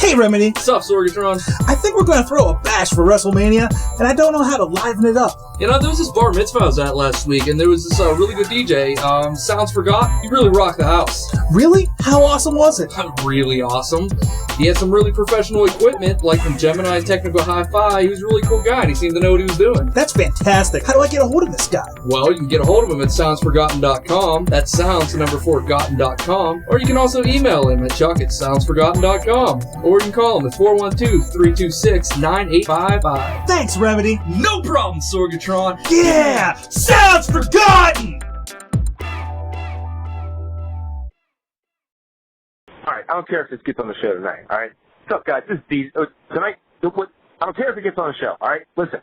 Hey, Remedy. What's up, Sorgatron? I think we're going to throw a bash for WrestleMania, and I don't know how to liven it up. You know, there was this bar mitzvah I was at last week, and there was this really good DJ, Sounds Forgot. He really rocked the house. Really? How awesome was it? Really awesome. He had some really professional equipment, like from Gemini and Technical Hi-Fi. He was a really cool guy, and he seemed to know what he was doing. That's fantastic. How do I get a hold of this guy? Well, you can get a hold of him at soundsforgotten.com. That's sounds, the number 4gotten.com. Or you can also email him at chuck@soundsforgotten.com. Or you can call him at 412-326-9855. Thanks, Remedy. No problem, Sorgatron. Yeah! Sounds Forgotten! Alright, I don't care if this gets on the show tonight, alright? What's up, guys? This is D. Tonight, I don't care if it gets on the show, alright? Listen,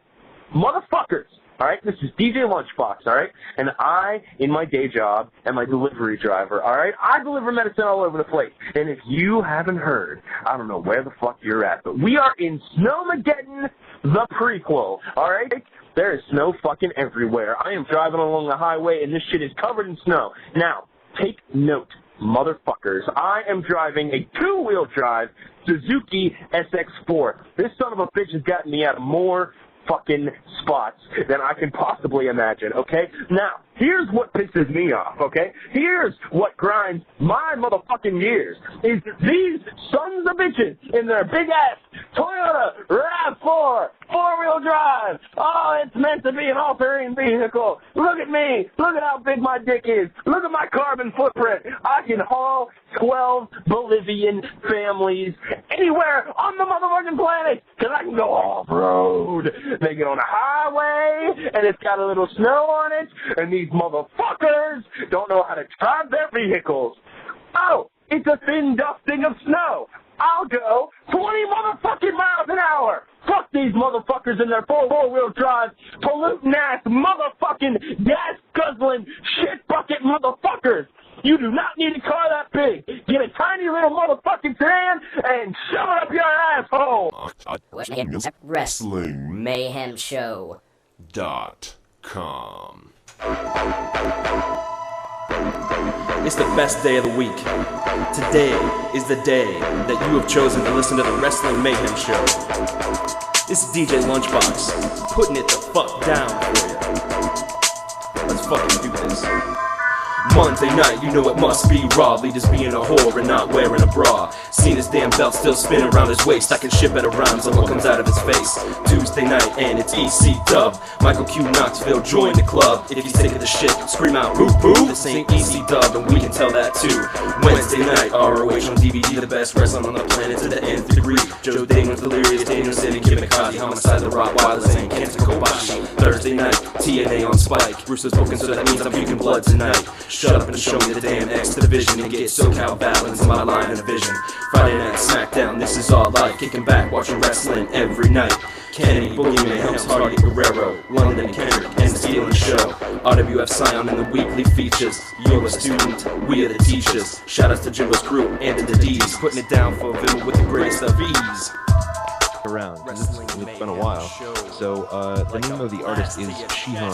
motherfuckers, alright? This is DJ Lunchbox, alright? And I, in my day job, am my delivery driver, alright? I deliver medicine all over the place. And if you haven't heard, I don't know where the fuck you're at, but we are in Snowmageddon, the prequel, alright? There is snow fucking everywhere. I am driving along the highway, and this shit is covered in snow. Now, take note, motherfuckers. I am driving a two-wheel drive Suzuki SX4. This son of a bitch has gotten me out of more fucking spots than I can possibly imagine, okay? Now, here's what pisses me off, okay? Here's what grinds my motherfucking gears, is these sons of bitches in their big-ass Toyota RAV4 four-wheel drive. Oh, it's meant to be an all-terrain vehicle. Look at me. Look at how big my dick is. Look at my carbon footprint. I can haul 12 Bolivian families anywhere on the motherfucking planet, because I can go off-road. They get on a highway, and it's got a little snow on it, and these motherfuckers don't know how to drive their vehicles. Oh, it's a thin dusting of snow. I'll go 20 motherfucking miles an hour. Fuck these motherfuckers in their four-wheel drive, polluting ass motherfucking gas-guzzling shit bucket motherfuckers. You do not need a car that big. Get a tiny little motherfucking sedan and shove it up your asshole. Wrestling Mayhem Show.com. It's the best day of the week. Today is the day that you have chosen to listen to the Wrestling Mayhem Show. This is DJ Lunchbox, putting it the fuck down for you. Let's fucking do this. Monday night, you know it must be raw. Leaders being a whore and not wearing a bra. Seen his damn belt still spinning around his waist. I can ship better rhymes on what comes out of his face. Tuesday night and it's EC Dub. Michael Q Knoxville join the club. If he's sick of the shit, scream out boo boo. This ain't EC Dub and we can tell that too. Wednesday night, ROH on DVD, the best wrestling on the planet to the nth degree. Joe Damon's Delirious, Daniel City, Kim McCarthy, Homicide, the Rottweilers, and Kenta Kobashi. Thursday night, TNA on Spike. Bruce is spoken, so that means I'm puking blood tonight. Shut up and show me the damn X division and get SoCal balance in my line of vision. Friday night SmackDown, this is all life. Kicking back, watching wrestling every night. Kenny, Boogeyman, Helms, Hardy, Guerrero, London, Kendrick, and stealing the show. RWF Scion in the weekly features. You're a student, we are the teachers. Shout outs to Jimbo's crew and to the D's, putting it down for Vim with the grace of ease. Around. It's been a while. So the name of the artist is Shihan,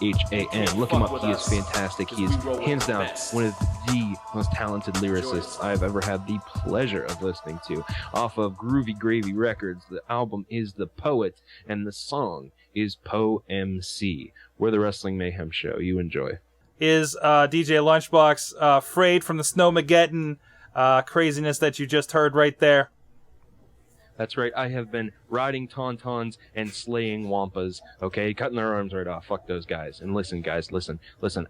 Shihan. Look him up. He is fantastic. He is hands down one of the most talented lyricists I've ever had the pleasure of listening to. Off of Groovy Gravy Records, the album is The Poet, and the song is Poe MC. We're the Wrestling Mayhem Show. You enjoy. Is DJ Lunchbox frayed from the Snowmageddon craziness that you just heard right there? That's right, I have been riding tauntauns and slaying wampas, okay? Cutting their arms right off. Fuck those guys. And listen, guys, listen.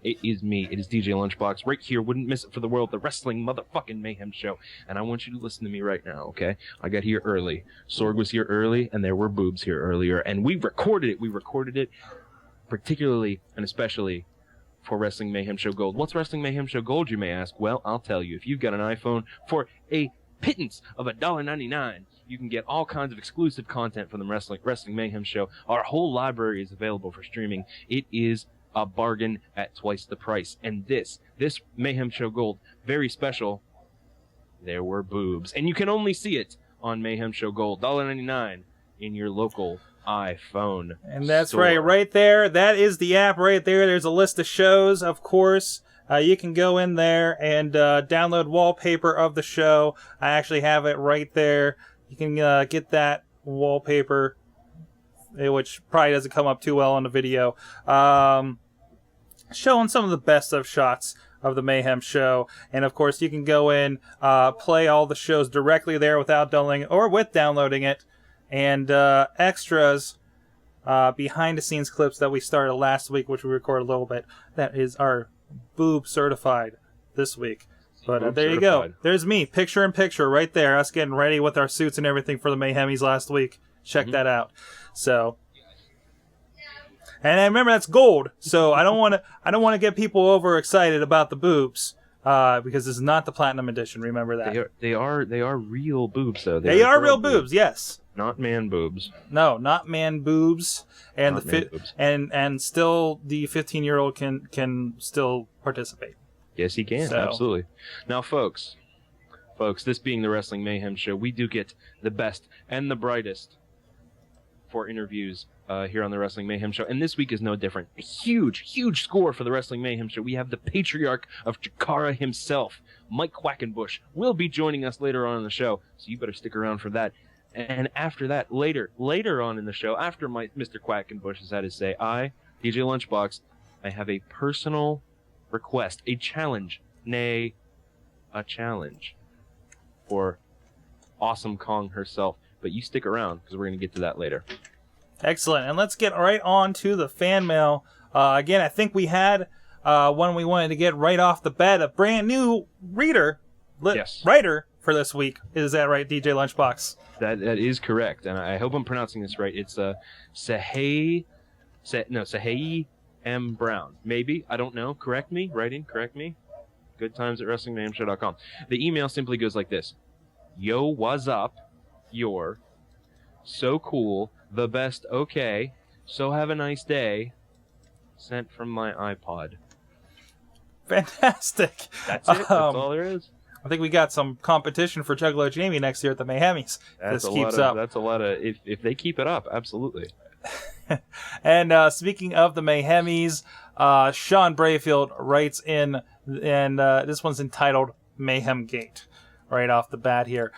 It is me. It is DJ Lunchbox right here. Wouldn't miss it for the world. The Wrestling Motherfucking Mayhem Show. And I want you to listen to me right now, okay? I got here early. Sorg was here early, and there were Boobs here earlier. And we recorded it. We recorded it particularly and especially for Wrestling Mayhem Show Gold. What's Wrestling Mayhem Show Gold, you may ask? Well, I'll tell you. If you've got an iPhone for a pittance of $1.99, you can get all kinds of exclusive content from the Wrestling Mayhem Show. Our whole library is available for streaming. It is a bargain at twice the price. And this Mayhem Show Gold, very special. There were Boobs. And you can only see it on Mayhem Show Gold, $1.99 in your local iPhone And that's store. right there. That is the app right there. There's a list of shows, of course. You can go in there and download wallpaper of the show. I actually have it right there. You can get that wallpaper, which probably doesn't come up too well on the video, showing some of the best of shots of the Mayhem show. And of course, you can go in, play all the shows directly there without downloading or with downloading it, and extras, behind the scenes clips that we started last week, which we recorded a little bit. That is our Boob certified this week. But there you go. There's me, picture in picture, right there. Us getting ready with our suits and everything for the Mayhemies last week. Check that out. So, and I remember that's gold. So I don't want to get people overexcited about the boobs, because this is not the platinum edition. Remember that. They are real boobs though. They are real boobs. Yes. Not man boobs. No, not man boobs. And boobs. And still the 15-year-old can still participate. Yes, he can. So. Absolutely. Now, folks, this being the Wrestling Mayhem show, we do get the best and the brightest for interviews here on the Wrestling Mayhem show. And this week is no different. A huge score for the Wrestling Mayhem show. We have the Patriarch of Chikara himself, Mike Quackenbush, will be joining us later on in the show. So you better stick around for that. And after that, later on in the show, after Mr. Quackenbush has had his say, I, DJ Lunchbox, I have a personal request, a challenge for Awesome Kong herself. But you stick around, because we're going to get to that later. Excellent. And let's get right on to the fan mail. Again, I think we had one we wanted to get right off the bat, a brand new writer for this week. Is that right, DJ Lunchbox? That is correct, and I hope I'm pronouncing this right. It's Sahei M. Brown. Maybe. I don't know. Correct me. Good times at WrestlingMayhemShow.com. The email simply goes like this. Yo, what's up? You're so cool. The best. Okay. So have a nice day. Sent from my iPod. Fantastic. That's it. That's all there is. I think we got some competition for Juggalo Jamie next year at the Mayhemies. That's a lot of. If they keep it up, absolutely. And speaking of the Mayhemies, Sean Brayfield writes in, and this one's entitled Mayhem Gate. Right off the bat here.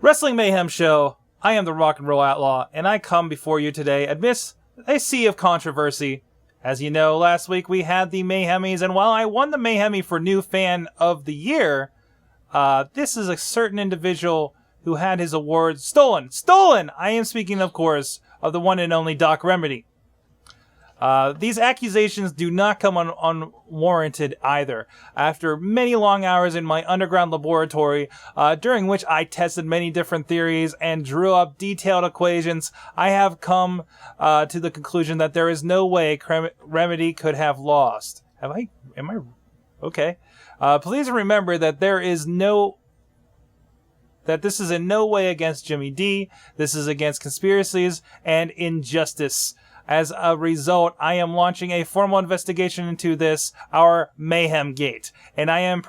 Wrestling Mayhem Show. I am the Rock and Roll Outlaw, and I come before you today amidst a sea of controversy. As you know, last week we had the Mayhemies, and while I won the Mayhemie for New Fan of the Year, this is a certain individual who had his award stolen. Stolen! I am speaking, of course, of the one and only Doc Remedy. These accusations do not come unwarranted either. After many long hours in my underground laboratory, during which I tested many different theories and drew up detailed equations, I have come to the conclusion that there is no way Remedy could have lost. Am I? Okay. Please remember that that this is in no way against Jimmy D. This is against conspiracies and injustice. As a result, I am launching a formal investigation into this, our Mayhem Gate. And I am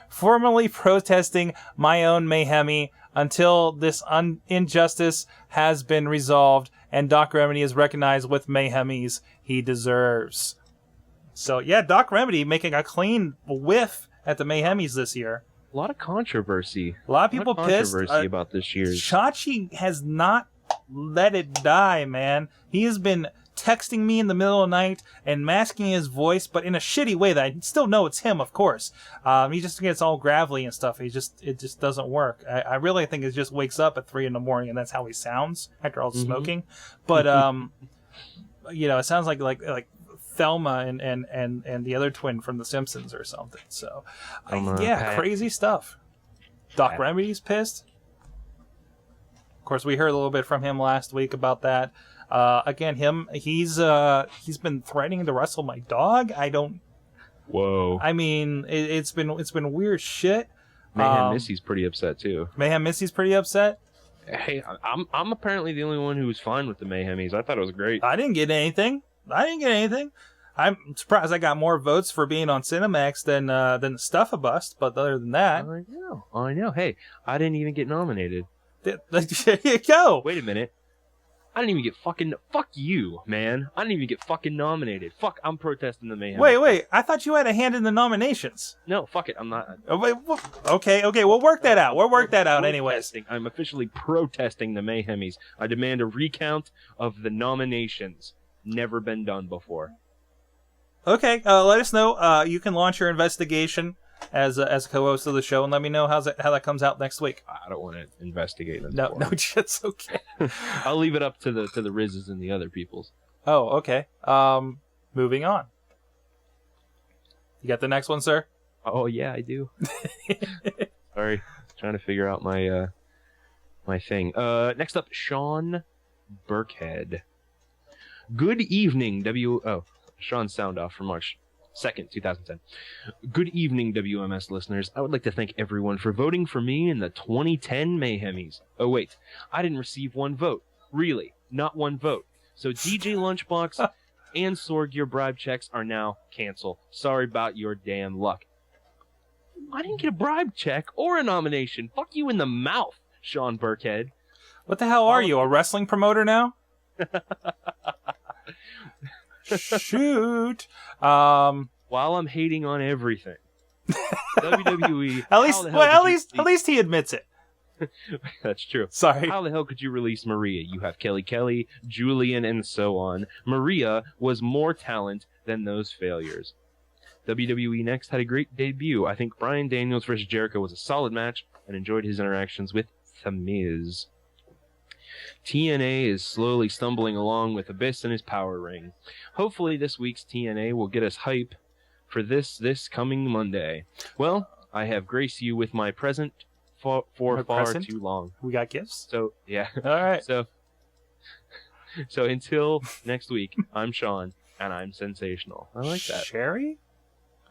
formally protesting my own Mayhemie until this injustice has been resolved and Doc Remedy is recognized with Mayhemies he deserves. So, yeah, Doc Remedy making a clean whiff at the Mayhemies this year. A lot of controversy. A lot of people pissed. About this year's. Chachi has not let it die, man. He has been texting me in the middle of the night and masking his voice, but in a shitty way that I still know it's him, of course. He just gets all gravelly and stuff. It just doesn't work. I really think it just wakes up at 3 a.m. and that's how he sounds after all smoking. But it sounds like Thelma and the other twin from The Simpsons or something. So, crazy stuff. Doc Remedy's pissed. Of course, we heard a little bit from him last week about that. Again, he's been threatening to wrestle my dog. Whoa. I mean, it's been weird shit. Mayhem Missy's pretty upset too. Mayhem Missy's pretty upset. Hey, I'm apparently the only one who was fine with the Mayhemies. I thought it was great. I didn't get anything. I'm surprised I got more votes for being on Cinemax than Stuff-a-Bust, but other than that, I know. Hey, I didn't even get nominated. There you go. Wait a minute. I didn't even get fucking... Fuck you, man. I didn't even get fucking nominated. Fuck, I'm protesting the Mayhem. Wait. I thought you had a hand in the nominations. No, fuck it. I'm not... Okay. We'll work that out. We'll work that out anyways. I'm officially protesting the Mayhemies. I demand a recount of the nominations. Never been done before. Okay, let us know. You can launch your investigation as a co-host of the show, and let me know how that comes out next week. I don't want to investigate them. No, it's okay. I'll leave it up to the Rizzes and the other peoples. Oh, okay. Moving on. You got the next one, sir? Oh yeah, I do. Sorry, trying to figure out my my thing. Next up, Sean Burkehead. Good evening, Sean's sound off for March 2nd, 2010. Good evening, WMS listeners. I would like to thank everyone for voting for me in the 2010 Mayhemies. Oh, wait. I didn't receive one vote. Really. Not one vote. So DJ Lunchbox and Sorg, your bribe checks are now canceled. Sorry about your damn luck. I didn't get a bribe check or a nomination. Fuck you in the mouth, Sean Burkehead. What the hell are you, a wrestling promoter now? Shoot. While I'm hating on everything, WWE. At least he admits it. That's true. Sorry. How the hell could you release Maria? You have Kelly, Julian, and so on. Maria was more talent than those failures. WWE Next had a great debut. I think Bryan Daniels vs. Jericho was a solid match and enjoyed his interactions with The Miz. TNA is slowly stumbling along with Abyss and his power ring. Hopefully this week's TNA will get us hype for this coming Monday. Well, I have graced you with my present for far too long. We got gifts? So, yeah. All right. So until next week, I'm Sean, and I'm sensational. I like that. Sherry?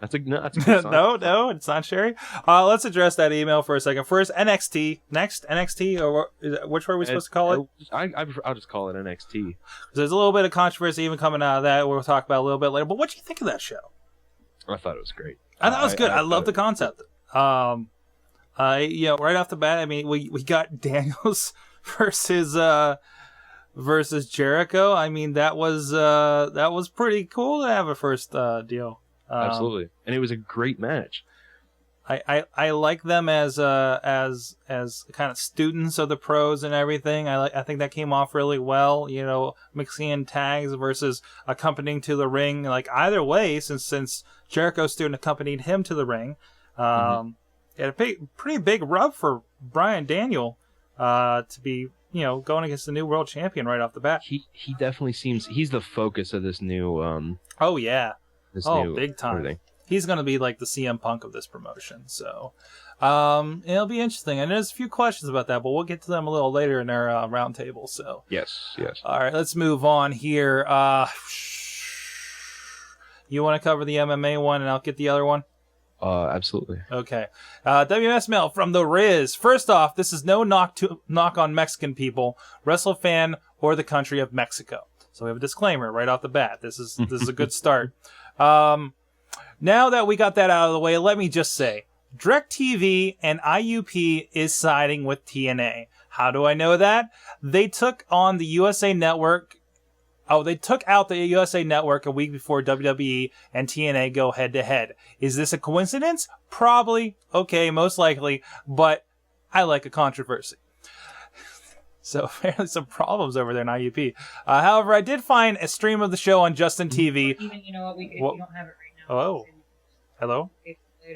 That's a good song. No, it's not Sherry. Let's address that email for a second. First, NXT. Next NXT, or which were we supposed to call it? I'll just call it NXT. There's a little bit of controvery even coming out of that. We'll talk about a little bit later. But what do you think of that show? I thought it was great. I thought it was good. I love the concept. Right off the bat, I mean, we got Daniels versus Jericho. I mean, that was pretty cool to have a first deal. Absolutely, and it was a great match. I like them as kind of students of the pros and everything. I think that came off really well. You know, mixing in tags versus accompanying to the ring. Like either way, since Jericho's student accompanied him to the ring, it had a pretty big rub for Bryan Daniel to be going against the new world champion right off the bat. He definitely seems he's the focus of this new. Oh yeah. New big time. Everything. He's going to be like the CM Punk of this promotion. So it'll be interesting. And there's a few questions about that, but we'll get to them a little later in our roundtable. So Yes. All right, let's move on here. You want to cover the MMA one, and I'll get the other one? Absolutely. Okay. WMS Mail from the Riz. First off, this is no knock on Mexican people, WrestleFan, or the country of Mexico. So we have a disclaimer right off the bat. This is a good start. Now that we got that out of the way, let me just say, Directv and IUP is siding with TNA. How do I know that? They took on the USA Network. Oh, they took out the USA Network a week before WWE and TNA go head-to-head. Is this a coincidence? Probably. Okay, most likely. But I like a controversy. So apparently some problems over there in IUP. However, I did find a stream of the show on Justin TV. Even, you know what, if you don't have it right now. Oh. Hello?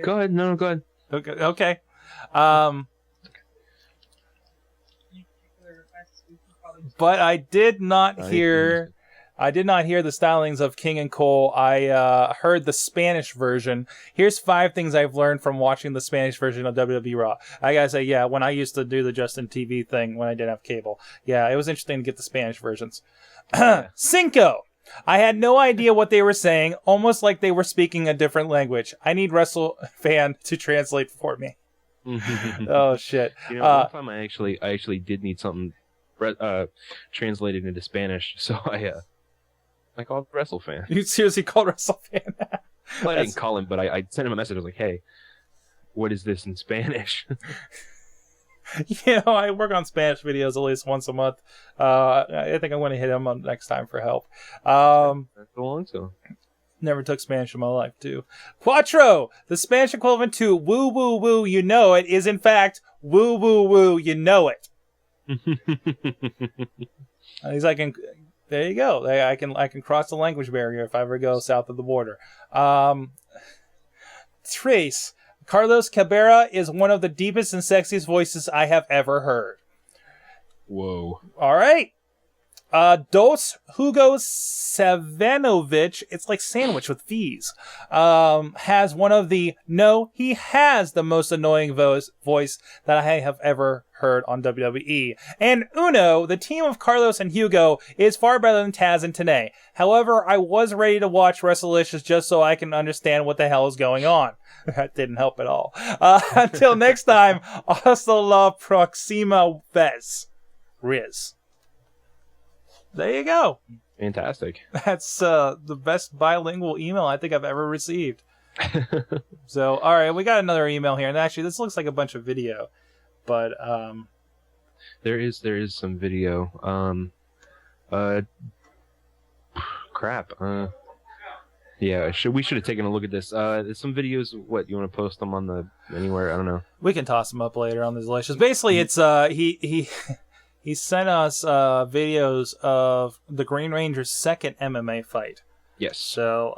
Go ahead. No, go ahead. Okay. But I did not hear the stylings of King and Cole. I heard the Spanish version. Here's 5 things I've learned from watching the Spanish version of WWE Raw. I gotta say, yeah, when I used to do the Justin TV thing when I didn't have cable, yeah, it was interesting to get the Spanish versions. Cinco! I had no idea what they were saying, almost like they were speaking a different language. I need WrestleFan to translate for me. Oh, shit. One time I actually did need something translated into Spanish, so I called WrestleFan. You seriously called WrestleFan? Well, I didn't call him, but I sent him a message. I was like, hey, what is this in Spanish? I work on Spanish videos at least once a month. I think I'm going to hit him on next time for help. That's the long so. Never took Spanish in my life, too. Cuatro, the Spanish equivalent to woo, woo, woo, you know it, is in fact woo, woo, woo, you know it. He's like, there you go. I can cross the language barrier if I ever go south of the border. Trace, Carlos Cabrera is one of the deepest and sexiest voices I have ever heard. Whoa. All right. Dos Hugo Savanovic, it's like sandwich with V's, has one of the, no, he has the most annoying voice that I have ever heard on WWE. And Uno, the team of Carlos and Hugo, is far better than Taz and Tenay. However, I was ready to watch WrestleLicious just so I can understand what the hell is going on. That didn't help at all. Until next time, hasta la próxima vez. Riz. There you go. Fantastic. That's the best bilingual email I think I've ever received. So, all right, we got another email here, and actually, this looks like a bunch of video, but there is some video. Crap. Yeah, we should have taken a look at this. There's some videos. What, you want to post them on the anywhere? I don't know. We can toss them up later on the Delicious. Basically, it's he sent us videos of the Green Ranger's second MMA fight. Yes. So,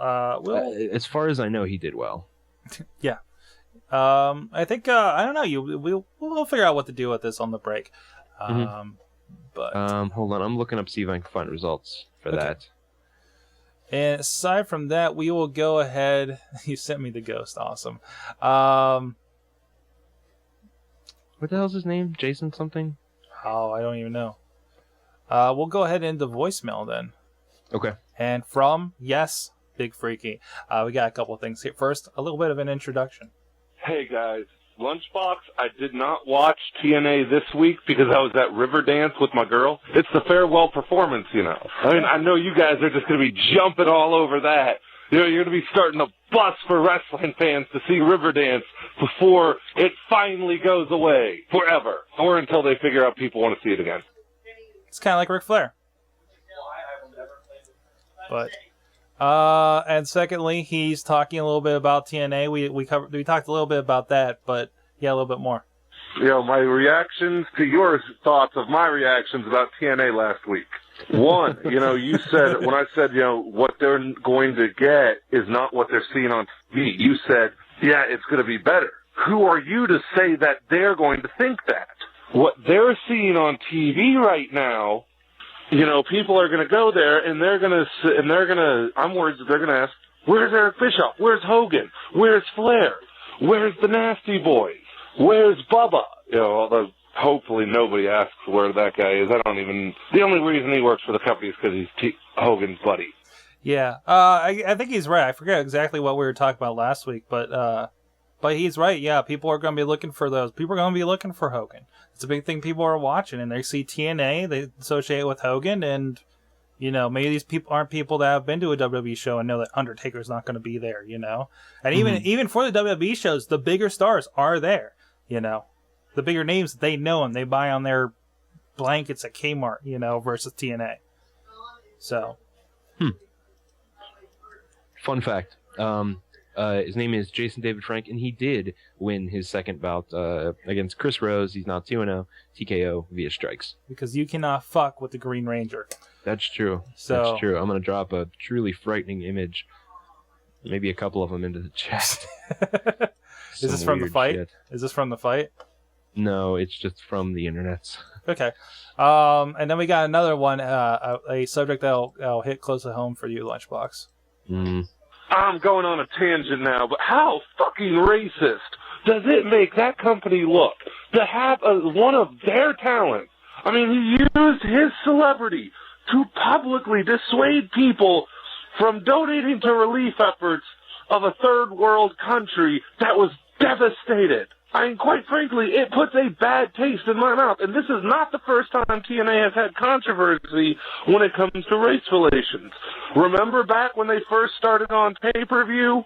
as far as I know, he did well. Yeah. I think I don't know. We'll figure out what to do with this on the break. But hold on, I'm looking up see if I can find results for that. And aside from that, we will go ahead. You sent me the ghost. Awesome. What the hell's his name? Jason something? Oh, I don't even know. We'll go ahead into voicemail then. Okay. And from, yes, Big Freaky. We got a couple of things here. First, a little bit of an introduction. Hey, guys. Lunchbox, I did not watch TNA this week because I was at Riverdance with my girl. It's the farewell performance, you know. I mean, I know you guys are just going to be jumping all over that. You know, you're going to be starting a bus for wrestling fans to see Riverdance before it finally goes away forever, or until they figure out people want to see it again. It's kind of like Ric Flair. But, and secondly, he's talking a little bit about TNA. We talked a little bit about that, but yeah, a little bit more. You know, my reactions to your thoughts of my reactions about TNA last week. One, you know, you said, when I said, you know, what they're going to get is not what they're seeing on TV. You said, yeah, it's going to be better. Who are you to say that they're going to think that? What they're seeing on TV right now, you know, people are going to go there and they're going to, I'm worried that they're going to ask, where's Eric Bischoff? Where's Hogan? Where's Flair? Where's the Nasty Boys? Where's Bubba? You know, although hopefully nobody asks where that guy is. The only reason he works for the company is because he's Hogan's buddy. Yeah, I think he's right. I forget exactly what we were talking about last week, but he's right. Yeah, people are going to be looking for those. People are going to be looking for Hogan. It's a big thing people are watching, and they see TNA, they associate it with Hogan, and, you know, maybe these people aren't people that have been to a WWE show and know that Undertaker's not going to be there, you know? And even for the WWE shows, the bigger stars are there, you know? The bigger names, they know them. They buy on their blankets at Kmart, you know, versus TNA. So. Fun fact. His name is Jason David Frank, and he did win his second bout against Chris Rose. He's now 2-0, TKO via strikes. Because you cannot fuck with the Green Ranger. That's true. So, that's true. I'm going to drop a truly frightening image, maybe a couple of them into the chat. Is this from the fight? Shit. Is this from the fight? No, it's just from the internet. Okay. And then we got another one, a subject that'll hit close to home for you, Lunchbox. I'm going on a tangent now, but how fucking racist does it make that company look to have one of their talents? I mean, he used his celebrity to publicly dissuade people from donating to relief efforts of a third world country that was devastated. I mean, quite frankly, it puts a bad taste in my mouth. And this is not the first time TNA has had controversy when it comes to race relations. Remember back when they first started on pay-per-view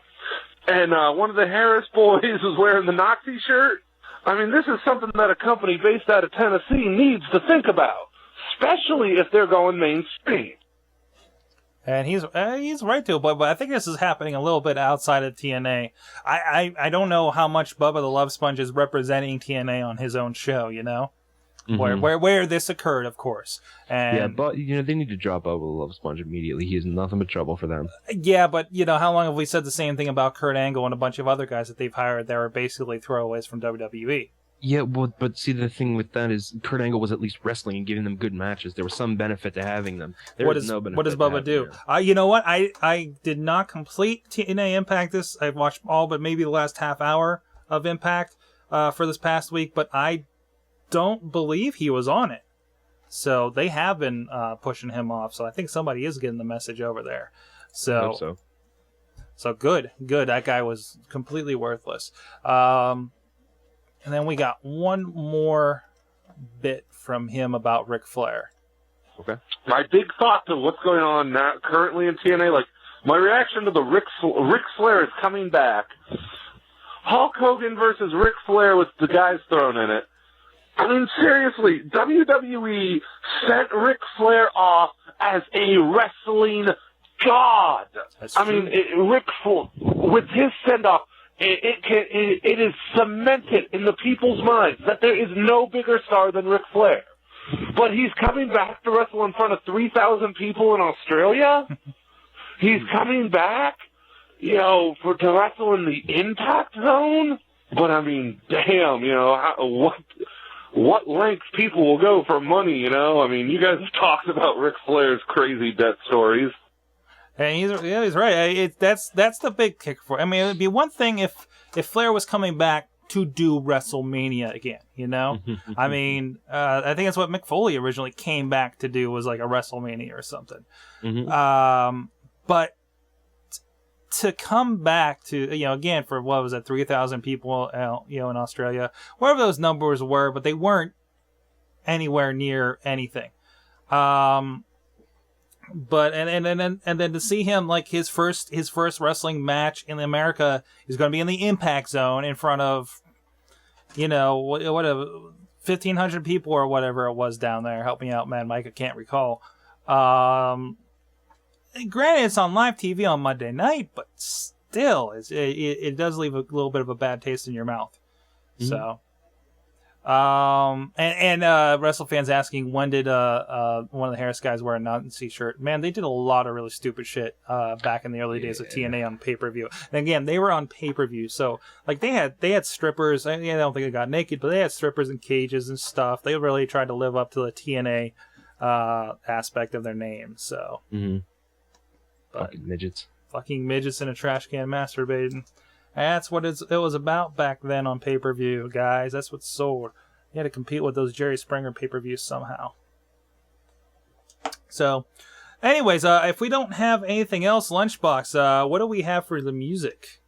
and one of the Harris boys was wearing the Nazi shirt? I mean, this is something that a company based out of Tennessee needs to think about, especially if they're going mainstream. And he's right to, but I think this is happening a little bit outside of TNA. I don't know how much Bubba the Love Sponge is representing TNA on his own show, you know? Mm-hmm. Where this occurred, of course. And yeah, but they need to drop Bubba the Love Sponge immediately. He is nothing but trouble for them. Yeah, but how long have we said the same thing about Kurt Angle and a bunch of other guys that they've hired that are basically throwaways from WWE? Yeah, well, but see, the thing with that is Kurt Angle was at least wrestling and giving them good matches. There was some benefit to having them. What does Bubba do? You know what? I did not complete TNA Impact this. I've watched all but maybe the last half hour of Impact for this past week, but I don't believe he was on it. So they have been pushing him off. So I think somebody is getting the message over there. So, I hope so. So good. That guy was completely worthless. And then we got one more bit from him about Ric Flair. Okay. My big thought to what's going on now, currently in TNA, like, my reaction to the Ric Flair is coming back. Hulk Hogan versus Ric Flair with the guys thrown in it. I mean, seriously, WWE sent Ric Flair off as a wrestling god. That's true. I mean, Ric Flair, with his send-off, it is cemented in the people's minds that there is no bigger star than Ric Flair. But he's coming back to wrestle in front of 3,000 people in Australia? He's coming back, to wrestle in the Impact Zone? But, I mean, damn, what lengths people will go for money, I mean, you guys have talked about Ric Flair's crazy death stories. And he's right. That's the big kick for. I mean, it would be one thing if Flair was coming back to do WrestleMania again. I mean, I think that's what Mick Foley originally came back to do, was like a WrestleMania or something. Mm-hmm. But to come back to again for what was it, 3,000 people in Australia, wherever those numbers were, but they weren't anywhere near anything. But and then to see him, like, his first wrestling match in America is going to be in the Impact Zone in front of whatever 1,500 people or whatever it was down there. Help me out, man, Mike. I can't recall. Granted, it's on live TV on Monday night, but still, it does leave a little bit of a bad taste in your mouth. Mm-hmm. So. WrestleFans asking, when did one of the Harris guys wear a Nazi shirt? Man, they did a lot of really stupid shit back in the early days of TNA on pay-per-view. And again, they were on pay-per-view, so like they had strippers. I don't think they got naked, but they had strippers in cages and stuff. They really tried to live up to the TNA aspect of their name. So, fucking midgets in a trash can masturbating. That's what it was about back then on pay-per-view, guys. That's what sold. You had to compete with those Jerry Springer pay-per-views somehow. So, anyways, if we don't have anything else, Lunchbox, what do we have for the music?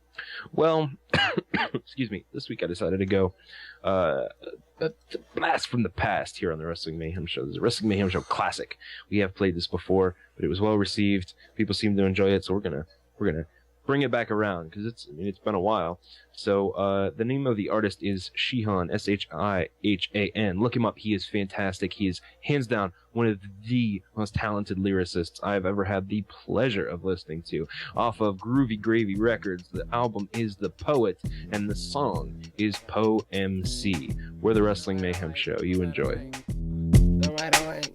Well, excuse me. This week I decided to go a blast from the past here on the Wrestling Mayhem Show. This is a Wrestling Mayhem Show classic. We have played this before, but it was well received. People seem to enjoy it, so we're gonna bring it back around, because it's been a while. So the name of the artist is Shihan, Shihan. Look him up. He is fantastic. He is hands down one of the most talented lyricists I've ever had the pleasure of listening to. Off of Groovy Gravy Records, the album is The Poet, and the song is Poe MC. We're the Wrestling Mayhem Show. You enjoy. All right.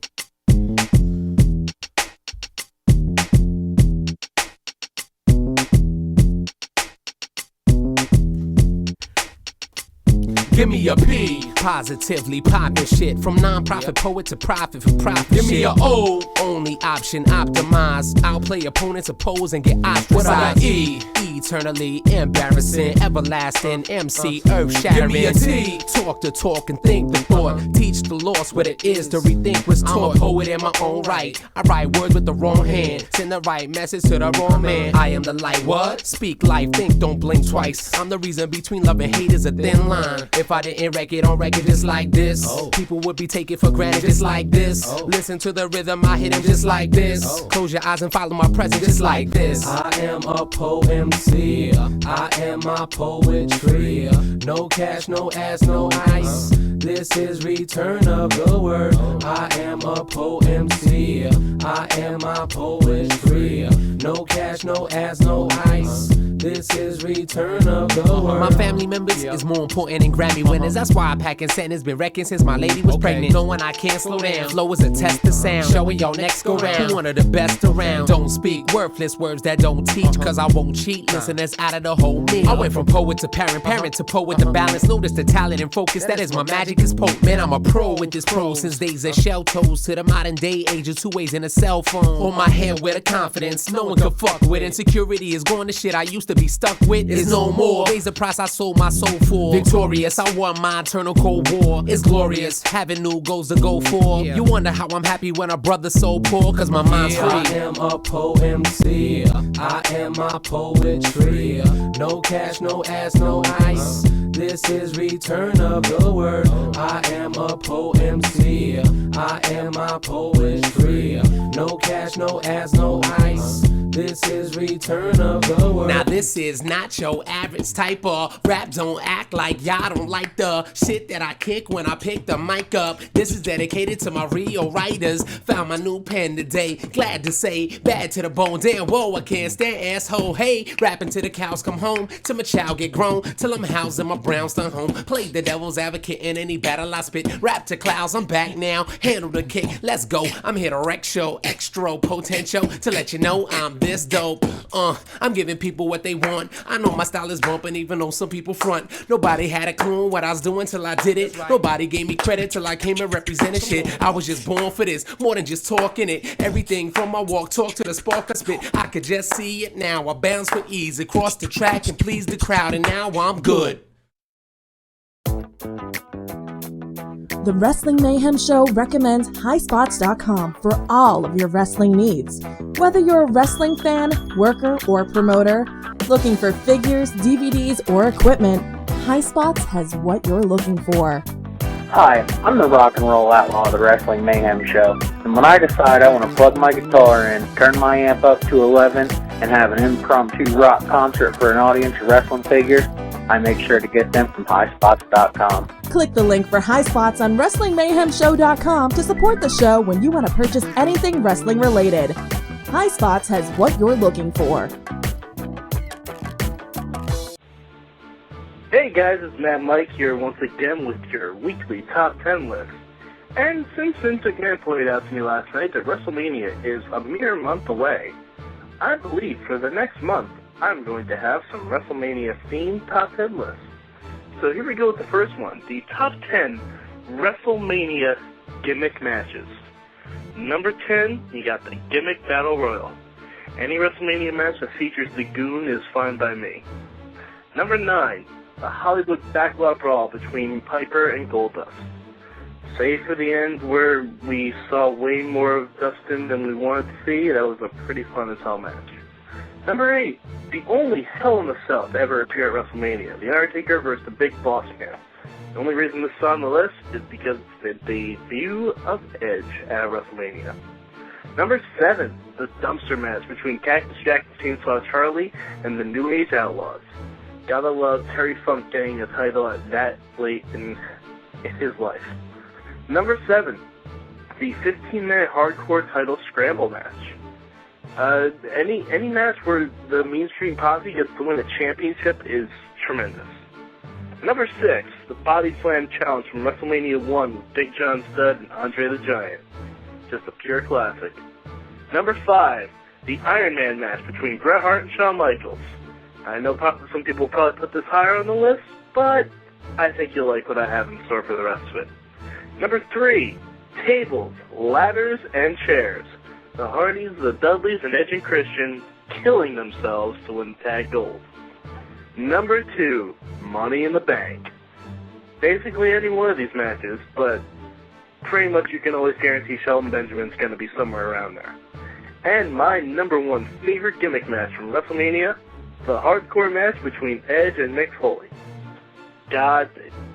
Give me a P, positively poppin' shit. From non-profit poet to profit for profit. Give me a O, only option optimize. Outplay opponents, oppose and get ostracized. What about E? Eternally embarrassing, everlasting MC, earth shattering. Give me a T, talk the talk and think the thought. Teach the lost what it is to rethink what's taught. I'm a poet in my own right. I write words with the wrong hand, send the right message to the wrong man. I am the light. What? Speak life, think, don't blink twice. I'm the reason between love and hate is a thin line. If if I didn't wreck it on record just like this. People would be taken for granted just like this. Listen to the rhythm, I hit 'em just like this. Close your eyes and follow my presence just like this. I am a po-MC. I am my poetry. No cash, no ass, no ice. This is return of the word. I am a po-MC. I am my poetry. No cash, no ass, no ice. This is return of the word. My family members is more important than Grammy winners. That's why I pack and sentence. Been wrecking since my lady was pregnant. Knowing I can't slow down. Flow is a test of sound. Showing y'all next go round. One of the best around. Don't speak worthless words that don't teach. Cause I won't cheat. Listeners out of the whole me. I went from poet to parent. Parent to poet to balance. Notice the talent and focus. That is my magic is potent. Man, I'm a pro with this pro. Since days of shell toes to the modern day age of 2 ways in a cell phone. On my head with a confidence. No one can fuck with. Insecurity is going to shit I used to be stuck with. Is no more. Raise the price I sold my soul for. Victorious, I won my eternal cold war. It's glorious, having new goals to go for. You wonder how I'm happy when a brother's so poor. Cause my mind's free. I am a po-MC. I am my poetry. No cash, no ass, no ice. This is return of the word. I am a po-MC. I am my poetry. No cash, no ass, no ice. This is return of the word. Now this is not your average type of rap. Don't act like y'all don't like the shit that I kick when I pick the mic up. This is dedicated to my real writers. Found my new pen today. Glad to say, bad to the bone. Damn, whoa, I can't stand asshole. Hey, rapping till the cows come home. Till my child get grown. Till I'm housed in my brownstone home. Played the devil's advocate in any battle I spit. Rap to clouds, I'm back now. Handle the kick, let's go. I'm here to wreck show. Extra potential to let you know I'm this dope. I'm giving people what they want. I know my style is bumping even though some people front. Nobody had a clue what I was doing till I did it. Nobody gave me credit till I came and represented shit. I was just born for this, more than just talking it. Everything from my walk, talk to the spark I spit. I could just see it now. I bounce with ease across the track and please the crowd, and now I'm good. The Wrestling Mayhem Show recommends highspots.com for all of your wrestling needs. Whether you're a wrestling fan, worker, or promoter, looking for figures, DVDs, or equipment, Highspots has what you're looking for. Hi, I'm the rock and roll outlaw of the Wrestling Mayhem Show, and when I decide I want to plug my guitar in, turn my amp up to 11, and have an impromptu rock concert for an audience of wrestling figures, I make sure to get them from highspots.com. Click the link for Highspots on WrestlingMayhemShow.com to support the show when you want to purchase anything wrestling related. Highspots has what you're looking for. Hey guys, it's Matt Mike here once again with your weekly top 10 list. And since Vince McMahon pointed out to me last night that WrestleMania is a mere month away, I believe for the next month I'm going to have some WrestleMania-themed top 10 lists. So here we go with the first one, the top 10 WrestleMania gimmick matches. Number 10, you got the Gimmick Battle Royal. Any WrestleMania match that features the Goon is fine by me. Number 9, the Hollywood Backlot Brawl between Piper and Goldust. Save for the end where we saw way more of Dustin than we wanted to see, that was a pretty fun as hell match. Number 8, the only Hell in the Cell to ever appear at WrestleMania, The Undertaker versus the Big Boss Man. The only reason this is on the list is because it's the debut of Edge at WrestleMania. Number 7, the dumpster match between Cactus Jack and Chainsaw Charlie and the New Age Outlaws. Gotta love Terry Funk getting a title at that late in his life. Number 7, the 15-minute hardcore title scramble match. Any match where the Mean Street Posse gets to win a championship is tremendous. Number 6, the Body Slam Challenge from WrestleMania 1 with Big John Studd and Andre the Giant. Just a pure classic. Number 5, the Iron Man match between Bret Hart and Shawn Michaels. I know some people will probably put this higher on the list, but I think you'll like what I have in store for the rest of it. Number 3, tables, ladders, and chairs. The Hardys, the Dudleys, and Edge and Christian killing themselves to win tag gold. Number 2, Money in the Bank. Basically any one of these matches, but pretty much you can always guarantee Shelton Benjamin's going to be somewhere around there. And my number 1 favorite gimmick match from WrestleMania, the hardcore match between Edge and Mick Foley. God,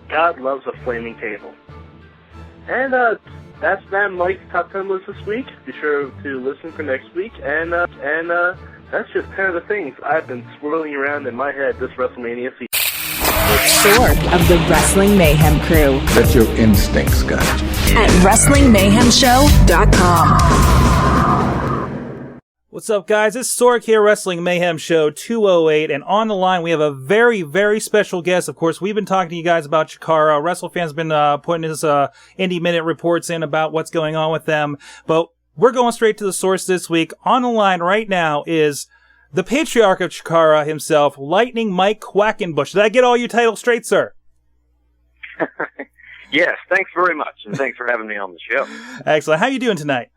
God loves a flaming table. And that's Mike's top 10 list this week. Be sure to listen for next week. And that's just 10 of the things I've been swirling around in my head this WrestleMania season. Sword of the Wrestling Mayhem crew. Let your instincts guide you. At WrestlingMayhemShow.com. What's up, guys? It's Sork here, Wrestling Mayhem Show 208, and on the line we have a very, very special guest. Of course, we've been talking to you guys about Chikara. WrestleFan's been putting his Indie Minute reports in about what's going on with them, but we're going straight to the source this week. On the line right now is the Patriarch of Chikara himself, Lightning Mike Quackenbush. Did I get all your titles straight, sir? Yes, thanks very much, and thanks for having me on the show. Excellent. How you doing tonight?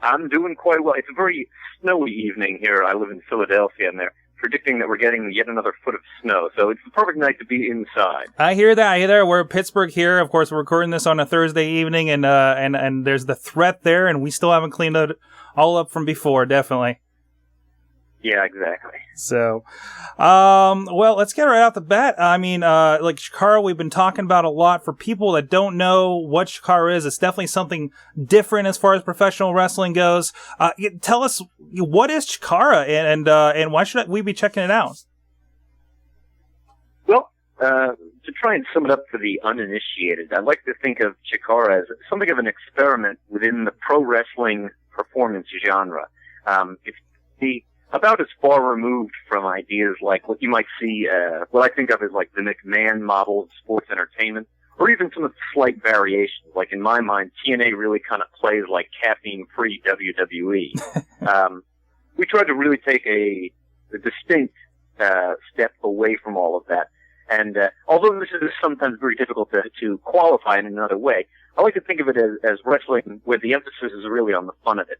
I'm doing quite well. It's a very snowy evening here. I live in Philadelphia, and they're predicting that we're getting yet another foot of snow, so it's the perfect night to be inside. I hear that. We're in Pittsburgh here. Of course, we're recording this on a Thursday evening, and there's the threat there, and we still haven't cleaned it all up from before, definitely. Yeah, exactly. So, well, let's get right off the bat. I mean, like Chikara, we've been talking about a lot. For people that don't know what Chikara is, it's definitely something different as far as professional wrestling goes. Tell us, what is Chikara, and why should we be checking it out? Well, to try and sum it up for the uninitiated, I like to think of Chikara as something of an experiment within the pro wrestling performance genre. It's about as far removed from ideas like what you might see, what I think of as like the McMahon model of sports entertainment, or even some of the slight variations. Like in my mind, TNA really kind of plays like caffeine-free WWE. We tried to really take a distinct step away from all of that. And although this is sometimes very difficult to qualify in another way, I like to think of it as wrestling where the emphasis is really on the fun of it.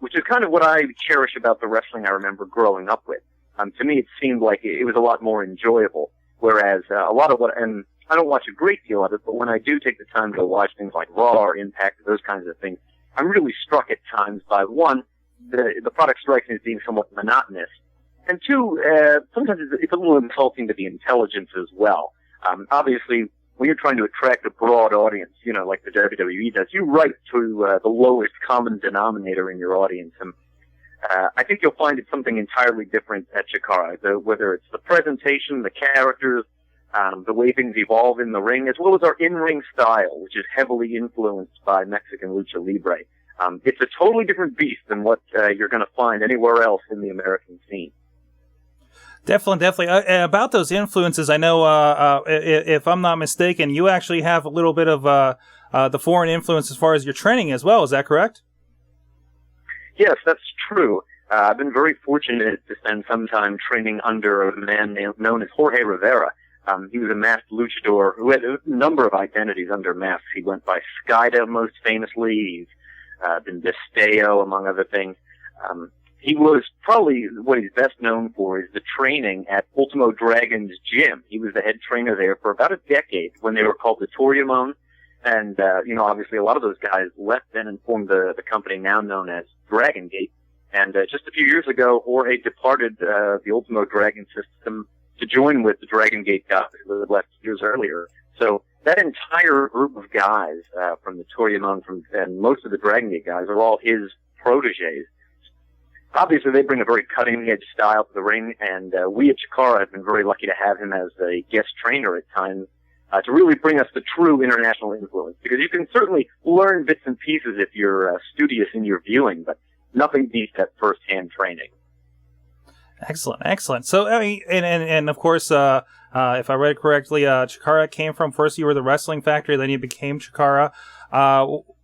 Which is kind of what I cherish about the wrestling I remember growing up with. To me, it seemed like it was a lot more enjoyable, whereas a lot of and I don't watch a great deal of it, but when I do take the time to watch things like Raw or Impact, those kinds of things, I'm really struck at times by, one, the product strikes me as being somewhat monotonous, and two, sometimes it's a little insulting to the intelligence as well. Obviously, when you're trying to attract a broad audience, like the WWE does, you write to the lowest common denominator in your audience. And I think you'll find it's something entirely different at Chikara, whether it's the presentation, the characters, the way things evolve in the ring, as well as our in-ring style, which is heavily influenced by Mexican lucha libre. It's a totally different beast than what you're going to find anywhere else in the American scene. Definitely. About those influences, I know, if I'm not mistaken, you actually have a little bit of the foreign influence as far as your training as well. Is that correct? Yes, that's true. I've been very fortunate to spend some time training under a man known as Jorge Rivera. He was a masked luchador who had a number of identities under masks. He went by Skyda most famously. He's been Desteo, among other things. He was probably what he's best known for is the training at Ultimo Dragon's gym. He was the head trainer there for about a decade when they were called the Toriumon. And, obviously a lot of those guys left then and formed the company now known as Dragon Gate. And just a few years ago, Jorge departed the Ultimo Dragon system to join with the Dragon Gate guys who had left years earlier. So that entire group of guys from the Toriumon and most of the Dragon Gate guys are all his proteges. Obviously, they bring a very cutting-edge style to the ring, and we at Chikara have been very lucky to have him as a guest trainer at times to really bring us the true international influence. Because you can certainly learn bits and pieces if you're studious in your viewing, but nothing beats that first-hand training. Excellent. So, I mean, and of course, if I read correctly, Chikara came from, first you were the Wrestling Factory, then you became Chikara.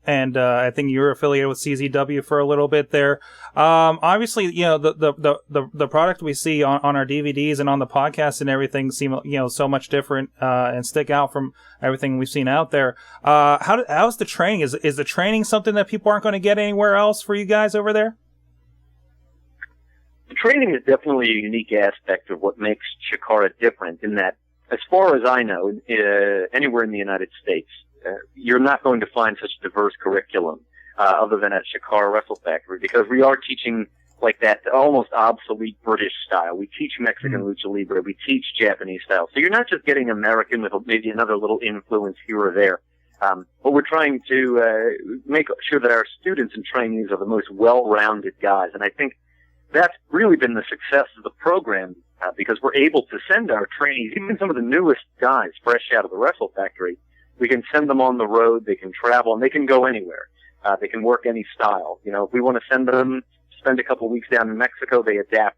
And I think you were affiliated with CZW for a little bit there. Obviously, the product we see on our DVDs and on the podcast and everything seem, so much different and stick out from everything we've seen out there. How's the training? Is the training something that people aren't going to get anywhere else for you guys over there? The training is definitely a unique aspect of what makes Chikara different in that, as far as I know, anywhere in the United States, you're not going to find such diverse curriculum other than at Chikara Wrestle Factory, because we are teaching like that almost obsolete British style. We teach Mexican lucha libre. We teach Japanese style. So you're not just getting American with maybe another little influence here or there. But we're trying to make sure that our students and trainees are the most well-rounded guys. And I think that's really been the success of the program, because we're able to send our trainees, even some of the newest guys fresh out of the Wrestle Factory, we can send them on the road, they can travel, and they can go anywhere. They can work any style. You know, if we want to send them, spend a couple of weeks down in Mexico, they adapt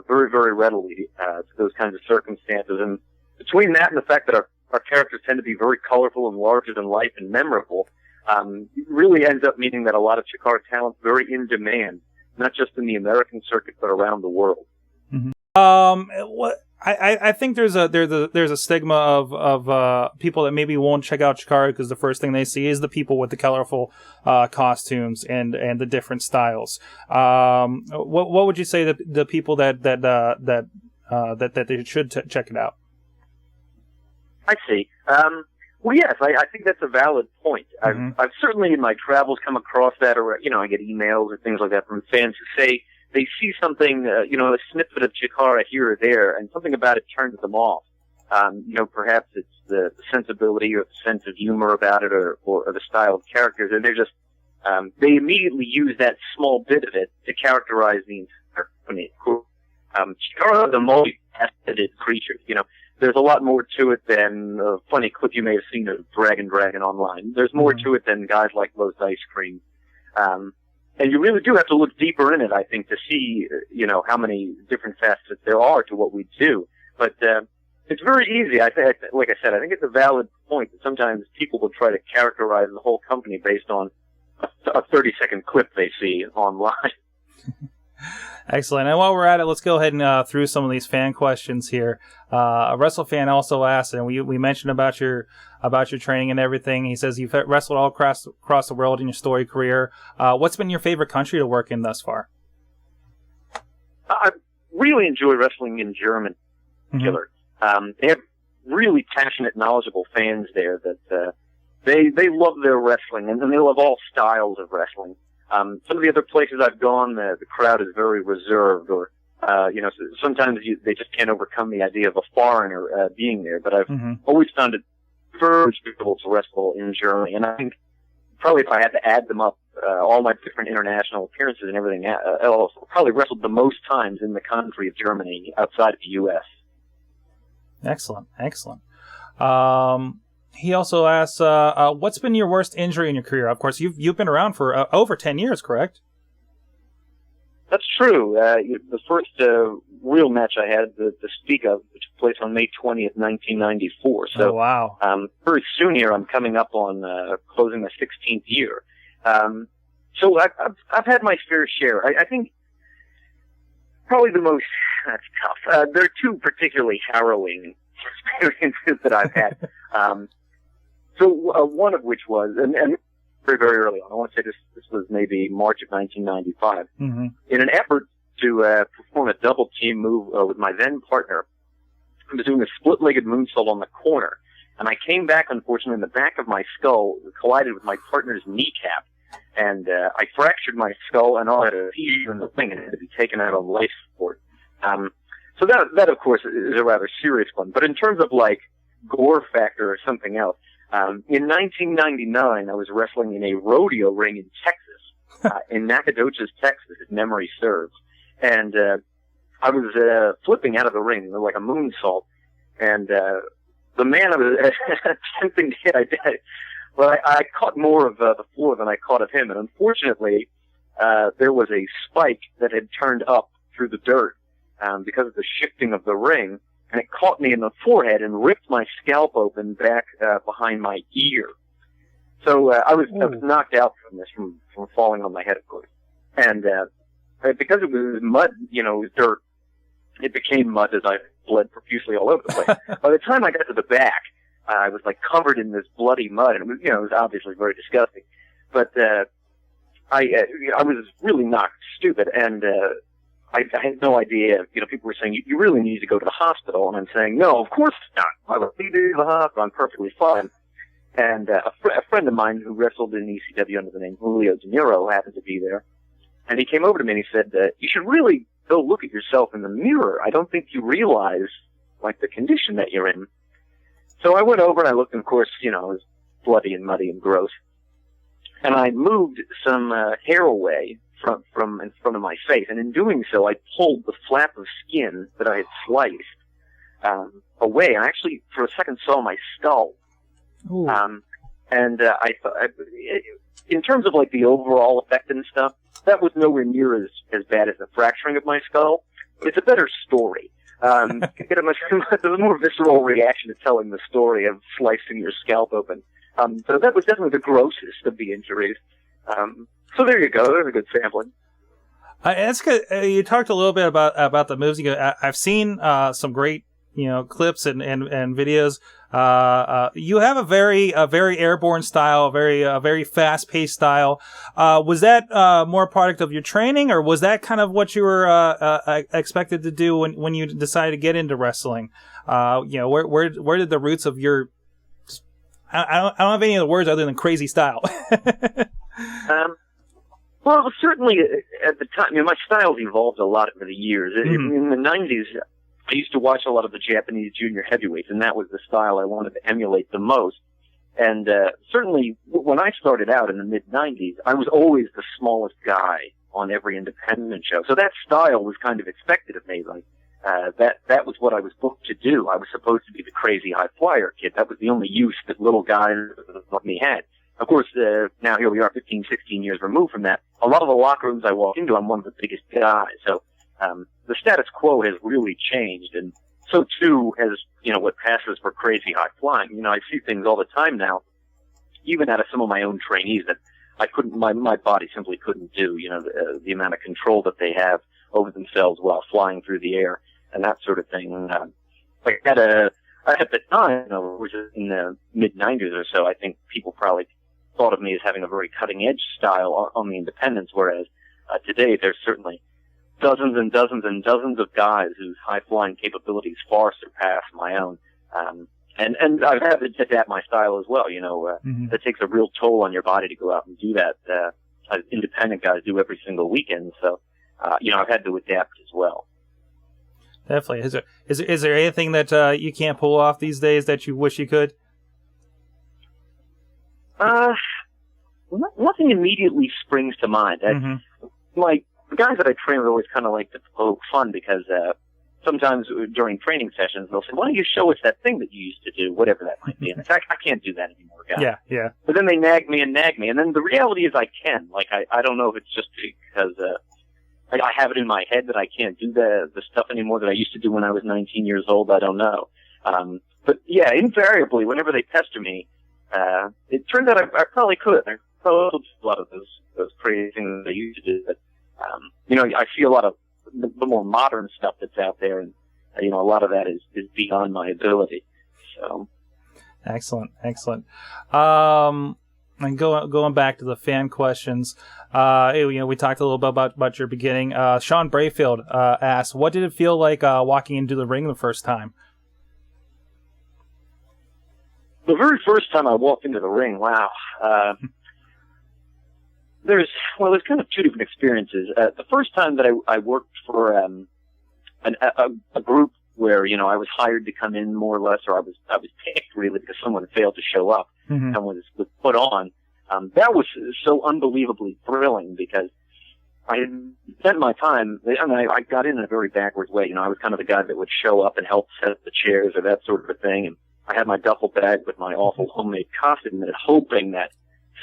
very, very readily to those kinds of circumstances. And between that and the fact that our characters tend to be very colorful and larger than life and memorable, it really ends up meaning that a lot of Chikara talent's very in demand, not just in the American circuit, but around the world. Mm-hmm. I think there's a stigma of people that maybe won't check out Chikara because the first thing they see is the people with the colorful costumes and the different styles. What would you say that the people that they should check it out? I see. Well, yes, I think that's a valid point. I've certainly in my travels come across that, or I get emails or things like that from fans who say they see something, a snippet of Chikara here or there, and something about it turns them off. Perhaps it's the sensibility or the sense of humor about it, or the style of characters, and they're just they immediately use that small bit of it to characterize the entire company. Chikara is a multi-faceted creature. There's a lot more to it than a funny clip you may have seen of Dragon Online. There's more to it than guys like Los Ice Cream. And you really do have to look deeper in it, I think, to see, how many different facets there are to what we do. But it's very easy. Like I said, I think it's a valid point that sometimes people will try to characterize the whole company based on a 30-second clip they see online. Excellent. And while we're at it, let's go ahead and through some of these fan questions here. A Wrestle fan also asked, and we mentioned about your training and everything. He says you've wrestled all across the world in your story career. What's been your favorite country to work in thus far? I really enjoy wrestling in Germany. They have really passionate, knowledgeable fans there that they love their wrestling, and they love all styles of wrestling. Some of the other places I've gone, the crowd is very reserved, or sometimes they just can't overcome the idea of a foreigner being there. But I've always found it very difficult to wrestle in Germany, and I think probably if I had to add them up, all my different international appearances and everything else, I probably wrestled the most times in the country of Germany outside of the U.S. Excellent. He also asks, what's been your worst injury in your career? Of course, you've been around for over 10 years, correct? That's true. The first real match I had to speak of, which took place on May 20th, 1994. So, wow. Very soon here, I'm coming up on closing my 16th year. So I've had my fair share. I think probably the most, that's tough. There are two particularly harrowing experiences that I've had. So one of which was, and very, very early on, I want to say this was maybe March of 1995, in an effort to perform a double team move with my then partner, I was doing a split-legged moonsault on the corner, and I came back, unfortunately, in the back of my skull, collided with my partner's kneecap, and I fractured my skull, and all had a seizure in the thing, and had to be taken out on life support. So that, of course, is a rather serious one. But in terms of, gore factor or something else, in 1999, I was wrestling in a rodeo ring in Texas, in Nacogdoches, Texas, if memory serves. And I was flipping out of the ring, like a moonsault. And the man I was attempting to hit, I caught more of the floor than I caught of him. And unfortunately, there was a spike that had turned up through the dirt because of the shifting of the ring. And it caught me in the forehead and ripped my scalp open back behind my ear. So I was knocked out from this, from falling on my head, of course. And because it was mud, it was dirt, it became mud as I bled profusely all over the place. By the time I got to the back, I was covered in this bloody mud, and it was obviously very disgusting. But I was really knocked stupid, and I had no idea. People were saying, you really need to go to the hospital. And I'm saying, no, of course not. I don't need to go to the hospital. I'm perfectly fine. And a friend of mine who wrestled in ECW under the name Julio De Niro happened to be there. And he came over to me and he said, you should really go look at yourself in the mirror. I don't think you realize, like, the condition that you're in. So I went over and I looked, and of course, you know, it was bloody and muddy and gross. And I moved some hair away from in front of my face. And in doing so, I pulled the flap of skin that I had sliced away. And I actually, for a second, saw my skull. I thought, in terms of, like, the overall effect and stuff, that was nowhere near as bad as the fracturing of my skull. It's a better story. Get a much more visceral reaction to telling the story of slicing your scalp open. So that was definitely the grossest of the injuries. So there you go. There's a good sampling. That's good. You talked a little bit about the moves. I've seen some great, clips and videos. You have a very airborne style, a very fast paced style. Was that more a product of your training, or was that kind of what you were expected to do when you decided to get into wrestling? Where did the roots of your I don't have any other words other than crazy style. Well, certainly at the time, my styles evolved a lot over the years. In the 90s, I used to watch a lot of the Japanese junior heavyweights, and that was the style I wanted to emulate the most. And certainly, when I started out in the mid-90s, I was always the smallest guy on every independent show. So that style was kind of expected of me. Like, that was what I was booked to do. I was supposed to be the crazy high flyer kid. That was the only use that little guys like me had. Of course, now here we are 15, 16 years removed from that. A lot of the locker rooms I walk into, I'm one of the biggest guys. So the status quo has really changed, and so too has, what passes for crazy high flying. I see things all the time now, even out of some of my own trainees, that I couldn't, my body simply couldn't do, the amount of control that they have over themselves while flying through the air and that sort of thing. Like at the time, which is in the mid-90s or so, I think people probably thought of me as having a very cutting-edge style on the independents, whereas today there's certainly dozens and dozens and dozens of guys whose high-flying capabilities far surpass my own. And I've had to adapt my style as well. That takes a real toll on your body to go out and do that. As independent guys do every single weekend. So, I've had to adapt as well. Definitely. Is there anything that you can't pull off these days that you wish you could? Nothing immediately springs to mind. Like, the guys that I train are always kind of like to poke fun because sometimes during training sessions they'll say, "Why don't you show us that thing that you used to do, whatever that might be?" And it's like, I can't do that anymore, guys. Yeah. But then they nag me, and then the reality is I can. Like, I don't know if it's just because I have it in my head that I can't do the stuff anymore that I used to do when I was 19 years old. I don't know. But yeah, invariably, whenever they pester me, it turns out I probably could. I probably do a lot of those crazy things that I used to do. But I see a lot of the more modern stuff that's out there, and a lot of that is beyond my ability. So, excellent. And going back to the fan questions, we talked a little bit about your beginning. Sean Brayfield asked, "What did it feel like walking into the ring the first time?" The very first time I walked into the ring, wow. There's kind of two different experiences. The first time that I worked for a group where I was hired to come in more or less, or I was picked really because someone failed to show up and was put on. That was so unbelievably thrilling because I had spent my time. I got in a very backwards way. I was kind of the guy that would show up and help set up the chairs or that sort of a thing, and I had my duffel bag with my awful homemade costume in it, hoping that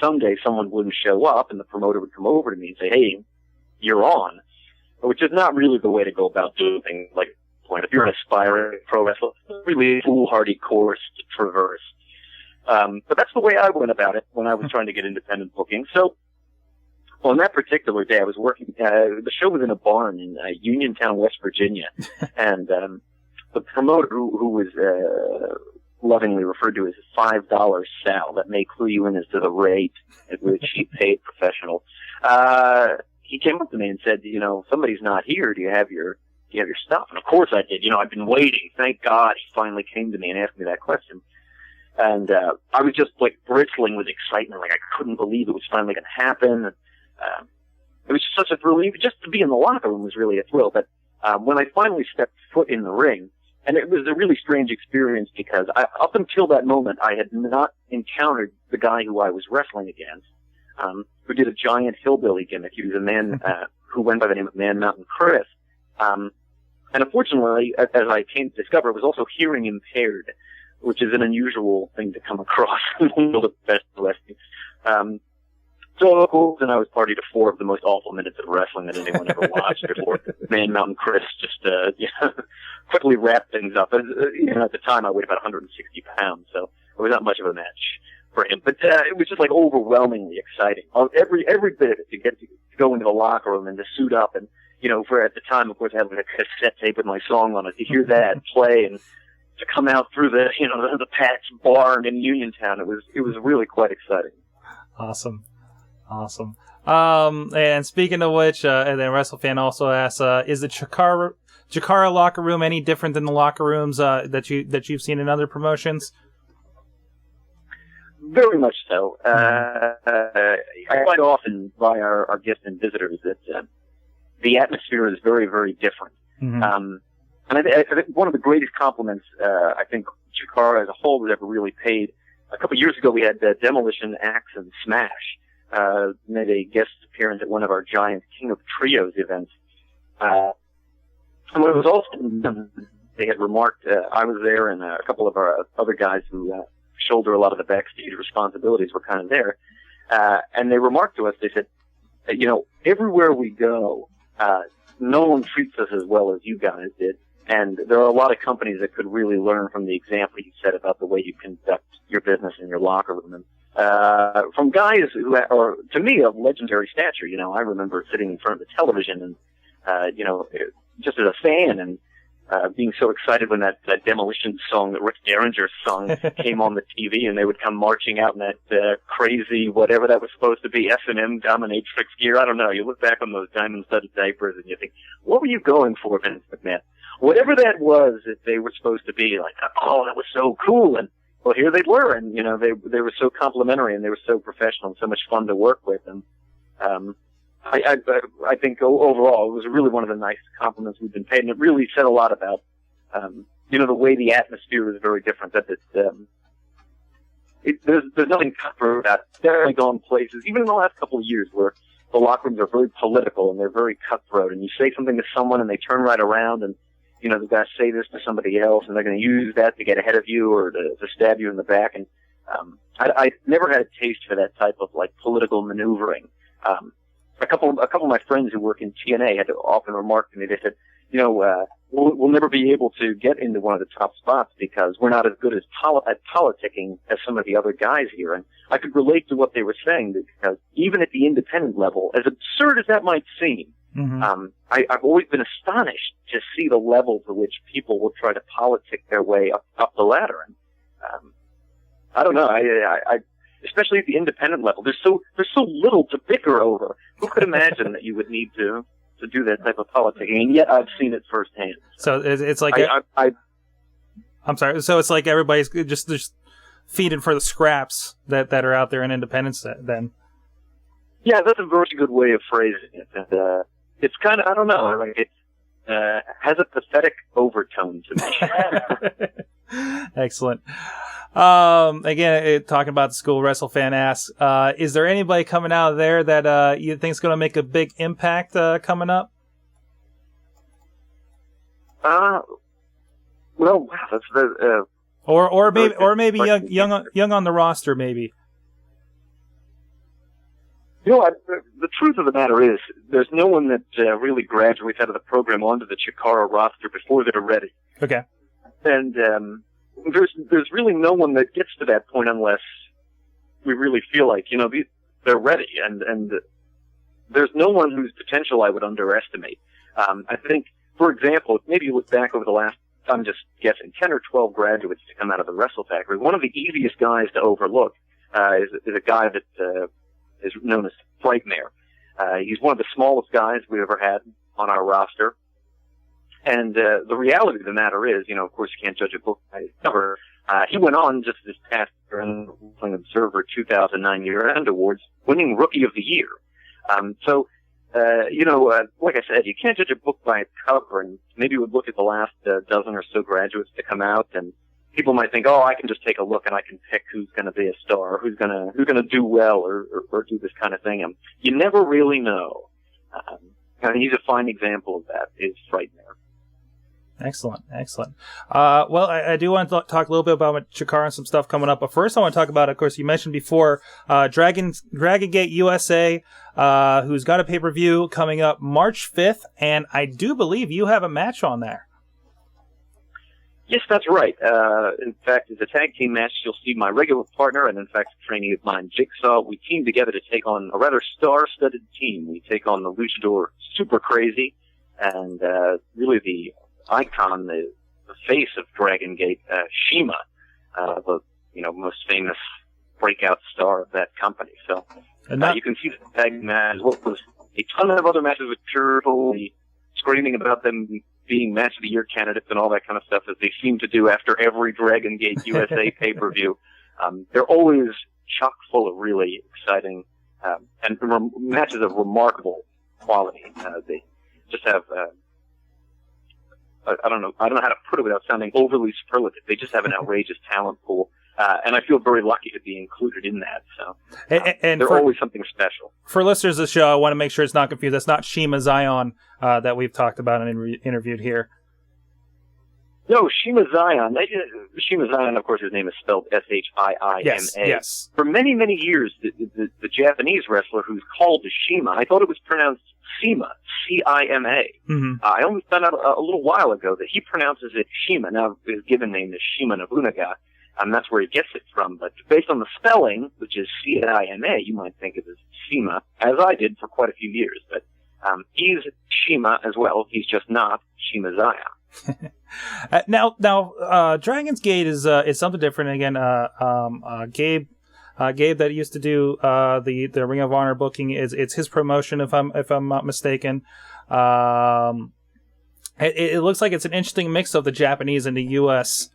someday someone wouldn't show up and the promoter would come over to me and say, "Hey, you're on," which is not really the way to go about doing things. Like, if you're an aspiring pro wrestler, it's really a foolhardy course to traverse. But that's the way I went about it when I was trying to get independent booking. So, on that particular day, I was working, the show was in a barn in Uniontown, West Virginia, and the promoter who was lovingly referred to as $5 Sal, that may clue you in as to the rate at which he paid professional. He came up to me and said, "Somebody's not here. Do you have your stuff?" And of course I did. I've been waiting. Thank God he finally came to me and asked me that question. And I was just like bristling with excitement. Like, I couldn't believe it was finally going to happen. it was such a thrill. Even just to be in the locker room was really a thrill. But when I finally stepped foot in the ring, and it was a really strange experience because up until that moment, I had not encountered the guy who I was wrestling against, who did a giant hillbilly gimmick. He was a man who went by the name of Man Mountain Chris. And unfortunately, as I came to discover, was also hearing impaired, which is an unusual thing to come across in the world of professional wrestling. So, of course, and I was party to 4 of the most awful minutes of wrestling that anyone ever watched before Man Mountain Chris just, quickly wrapped things up. And, at the time I weighed about 160 pounds, so it was not much of a match for him. But, it was just like overwhelmingly exciting. Every bit of it to get to go into the locker room and to suit up and, for at the time, of course, I had like a cassette tape with my song on it, to hear that play and to come out through the, the Pat's barn in Uniontown. It was really quite exciting. Awesome. And speaking of which, and then WrestleFan also asks, is the Chikara locker room any different than the locker rooms that you've seen in other promotions? Very much so. I find often by our guests and visitors that the atmosphere is very, very different. Mm-hmm. And I think one of the greatest compliments I think Chikara as a whole has ever really paid. A couple of years ago, we had Demolition, Axe, and Smash made a guest appearance at one of our giant King of Trios events. And when it was all said and done, they had remarked, I was there and a couple of our other guys who shoulder a lot of the backstage responsibilities were kind of there. And they remarked to us, they said, everywhere we go, no one treats us as well as you guys did. And there are a lot of companies that could really learn from the example you set about the way you conduct your business in your locker room. And from guys who are, to me, of legendary stature, I remember sitting in front of the television and, just as a fan and being so excited when that Demolition song that Rick Derringer sung came on the TV, and they would come marching out in that crazy, whatever that was supposed to be, S&M dominatrix gear. I don't know. You look back on those diamond-studded diapers and you think, what were you going for, Vince McMahon? Whatever that was that they were supposed to be, like, oh, that was so cool. And, well, here they were, and, they were so complimentary, and they were so professional and so much fun to work with. And I think overall it was really one of the nice compliments we've been paid, and it really said a lot about, the way the atmosphere is very different. That there's nothing cutthroat about it. It's definitely gone places, even in the last couple of years, where the locker rooms are very political and they're very cutthroat, and you say something to someone and they turn right around and, they've got to say this to somebody else, and they're going to use that to get ahead of you or to stab you in the back. And I never had a taste for that type of like political maneuvering. A couple of my friends who work in TNA had to often remark to me. They said, we'll never be able to get into one of the top spots because we're not as good at politicking as some of the other guys here. And I could relate to what they were saying because even at the independent level, as absurd as that might seem, mm-hmm. I've always been astonished to see the level to which people will try to politic their way up the ladder. And I don't know. I especially at the independent level, there's so little to bicker over. Who could imagine that you would need to do that type of politicking? And yet I've seen it firsthand. So it's like I'm sorry. So it's like everybody's just feeding for the scraps that are out there in independence. Then. Yeah, that's a very good way of phrasing it. And it's kind of, I don't know, like it has a pathetic overtone to me. Excellent. Again, talking about the school, WrestleFan asks, is there anybody coming out of there that you think is going to make a big impact coming up? Well, wow, that's or maybe young on the roster, maybe. The truth of the matter is, there's no one that really graduates out of the program onto the Chikara roster before they're ready. Okay. And there's really no one that gets to that point unless we really feel like, they're ready. And there's no one whose potential I would underestimate. I think, for example, maybe you look back over the last, I'm just guessing, 10 or 12 graduates to come out of the Wrestle Factory. One of the easiest guys to overlook is a guy that is known as Frightmare. He's one of the smallest guys we ever had on our roster. And the reality of the matter is, of course, you can't judge a book by its cover. He went on just this past year in the Wrestling Observer 2009 Year-End Awards, winning Rookie of the Year. So like I said, you can't judge a book by its cover, and maybe we'd look at the last dozen or so graduates to come out, and people might think, oh, I can just take a look and I can pick who's going to be a star, or who's going to do well, or do this kind of thing. And you never really know. And he's a fine example of that. Is right there. Excellent. Well, I do want to talk a little bit about Chikara and some stuff coming up. But first, I want to talk about, of course, you mentioned before, Dragon Gate USA, who's got a pay-per-view coming up March 5th. And I do believe you have a match on there. Yes, that's right. In fact, it's a tag team match. You'll see my regular partner and, in fact, a trainee of mine, Jigsaw. We team together to take on a rather star-studded team. We take on the luchador Super Crazy and really the icon, the face of Dragon Gate, Shima, the most famous breakout star of that company. So you can see the tag match. What was a ton of other matches with Turtle, screaming about them being Match of the Year candidates and all that kind of stuff, as they seem to do after every Dragon Gate USA pay-per-view. They're always chock full of really exciting and matches of remarkable quality. They just have I don't know how to put it without sounding overly superlative. They just have an outrageous talent pool. And I feel very lucky to be included in that. So and they're always something special. For listeners of the show, I want to make sure it's not confused. That's not Shima Zion that we've talked about and interviewed here. No, Shima Zion. Shima Zion, of course, his name is spelled S-H-I-I-M-A. Yes. For many, many years, the Japanese wrestler who's called Shima, I thought it was pronounced Sima, C-I-M-A. Mm-hmm. I only found out a little while ago that he pronounces it Shima. Now, his given name is Shima Nobunaga, and that's where he gets it from. But based on the spelling, which is C-I-M-A, you might think of it as Sima, as I did for quite a few years. But he's Shima as well. He's just not Shima Zion. Now, Dragon's Gate is something different. Again, Gabe that used to do the Ring of Honor booking, it's his promotion, if I'm not mistaken. It looks like it's an interesting mix of the Japanese and the U.S.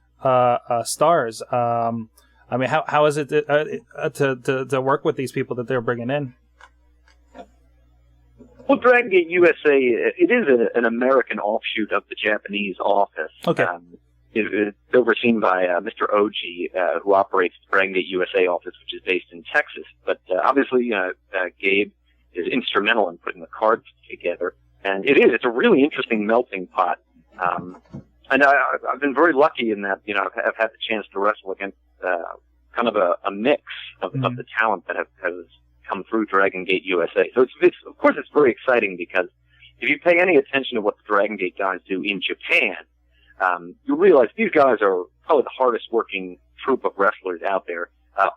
stars. I mean, how is it to work with these people that they're bringing in? Well, Dragon Gate USA, it is an American offshoot of the Japanese office. Okay. It's overseen by Mr. Oji, who operates the Dragon Gate USA office, which is based in Texas. But obviously, Gabe is instrumental in putting the cards together. And it's a really interesting melting pot. And I've been very lucky in that, I've had the chance to wrestle against kind of a mix of the talent that has come through Dragon Gate USA. So it's of course it's very exciting, because if you pay any attention to what the Dragon Gate guys do in Japan, you realize these guys are probably the hardest working troupe of wrestlers out there.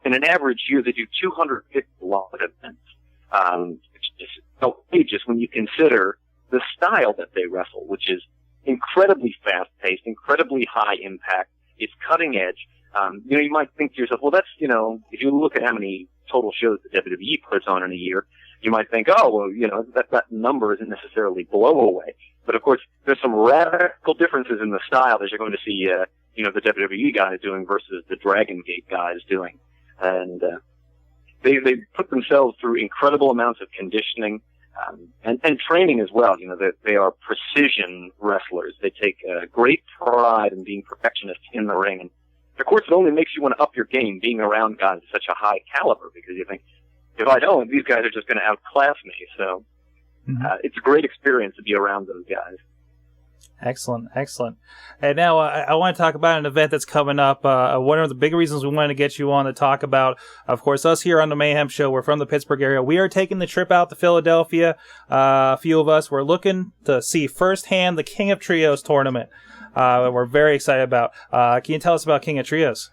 In an average year, they do 250 live events, which is outrageous when you consider the style that they wrestle, which is incredibly fast-paced, incredibly high impact. It's cutting edge. You might think to yourself, well, that's, if you look at how many total shows the WWE puts on in a year, you might think, oh, well, that number isn't necessarily blow away. But of course, there's some radical differences in the style that you're going to see, the WWE guys doing versus the Dragon Gate guys doing. And, they put themselves through incredible amounts of conditioning, and training as well. They are precision wrestlers. They take great pride in being perfectionists in the ring. And of course, it only makes you want to up your game being around guys of such a high caliber, because you think, if I don't, these guys are just going to outclass me. So it's a great experience to be around those guys. Excellent. And now I want to talk about an event that's coming up. One of the big reasons we wanted to get you on to talk about, of course, us here on the Mayhem Show, we're from the Pittsburgh area. We are taking the trip out to Philadelphia. A few of us, we're looking to see firsthand the King of Trios tournament. We're very excited about. Can you tell us about King of Trios?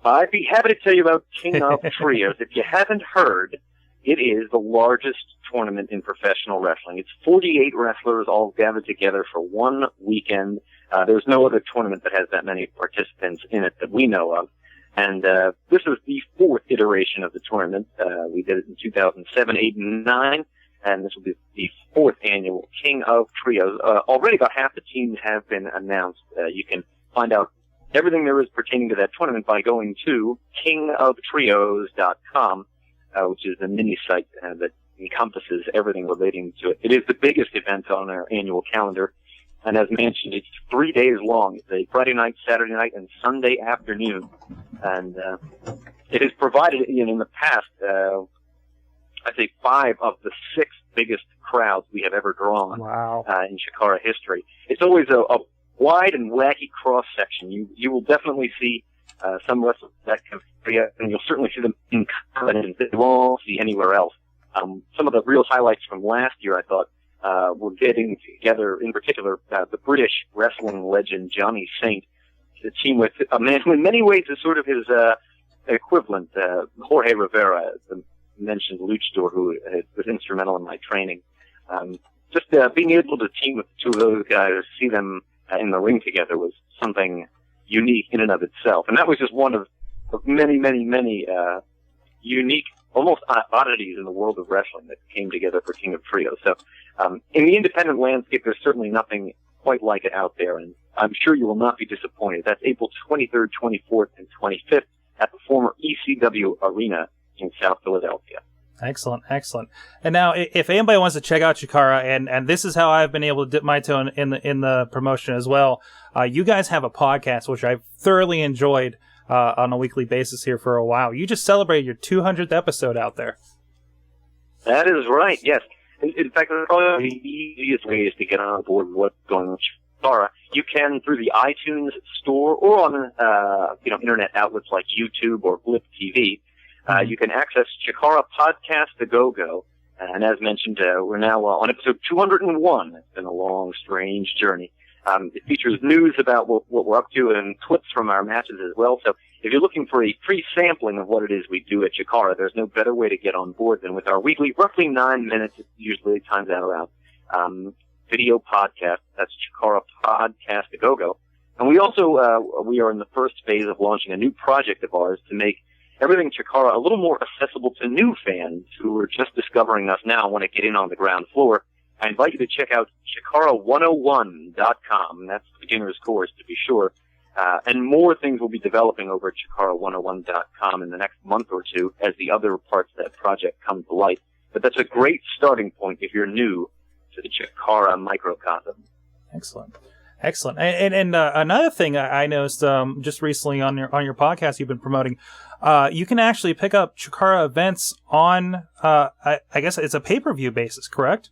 I'd be happy to tell you about King of Trios. If you haven't heard, it is the largest tournament in professional wrestling. It's 48 wrestlers all gathered together for one weekend. There's no other tournament that has that many participants in it that we know of. And this is the fourth iteration of the tournament. We did it in 2007, 8, and 9. And this will be the fourth annual King of Trios. Already about half the teams have been announced. You can find out everything there is pertaining to that tournament by going to kingoftrios.com, which is a mini site that encompasses everything relating to it. It is the biggest event on our annual calendar, and as mentioned, it's 3 days long. It's a Friday night, Saturday night, and Sunday afternoon, and it has provided, in the past, I'd say 5 of the 6 biggest crowds we have ever drawn in Chikara history. It's always a wide and wacky cross-section. You will definitely see some wrestlers that can free up, and you'll certainly see them in confidence that you won't see anywhere else. Some of the real highlights from last year, I thought, were getting together, in particular, the British wrestling legend Johnny Saint, the team with a man who in many ways is sort of his equivalent, Jorge Rivera, the mentioned luchador who was instrumental in my training. Just being able to team with the two of those guys, see them in the ring together was something unique in and of itself. And that was just one of many, many, many unique, almost oddities in the world of wrestling that came together for King of Trios. So in the independent landscape, there's certainly nothing quite like it out there, and I'm sure you will not be disappointed. That's April 23rd, 24th, and 25th at the former ECW Arena in South Philadelphia. Excellent. And now, if anybody wants to check out Chikara, and this is how I've been able to dip my toe in the promotion as well, you guys have a podcast, which I've thoroughly enjoyed on a weekly basis here for a while. You just celebrated your 200th episode out there. That is right, yes. In fact, probably the easiest way is to get on board with what's going on with Chikara. You can through the iTunes store or on internet outlets like YouTube or Blip TV. You can access Chikara Podcast The Go-Go. And as mentioned, we're now on episode 201. It's been a long, strange journey. It features news about what we're up to and clips from our matches as well. So if you're looking for a free sampling of what it is we do at Chikara, there's no better way to get on board than with our weekly, roughly 9 minutes, usually times out around, video podcast. That's Chikara Podcast The Go-Go. And we also, we are in the first phase of launching a new project of ours to make everything Chikara a little more accessible to new fans who are just discovering us now and want to get in on the ground floor. I invite you to check out Chikara101.com. That's the beginner's course, to be sure. And more things will be developing over at Chikara101.com in the next month or two as the other parts of that project come to light. But that's a great starting point if you're new to the Chikara microcosm. Excellent. And another thing I noticed just recently on your podcast you've been promoting, you can actually pick up Chikara Events on, I guess it's a pay-per-view basis, correct?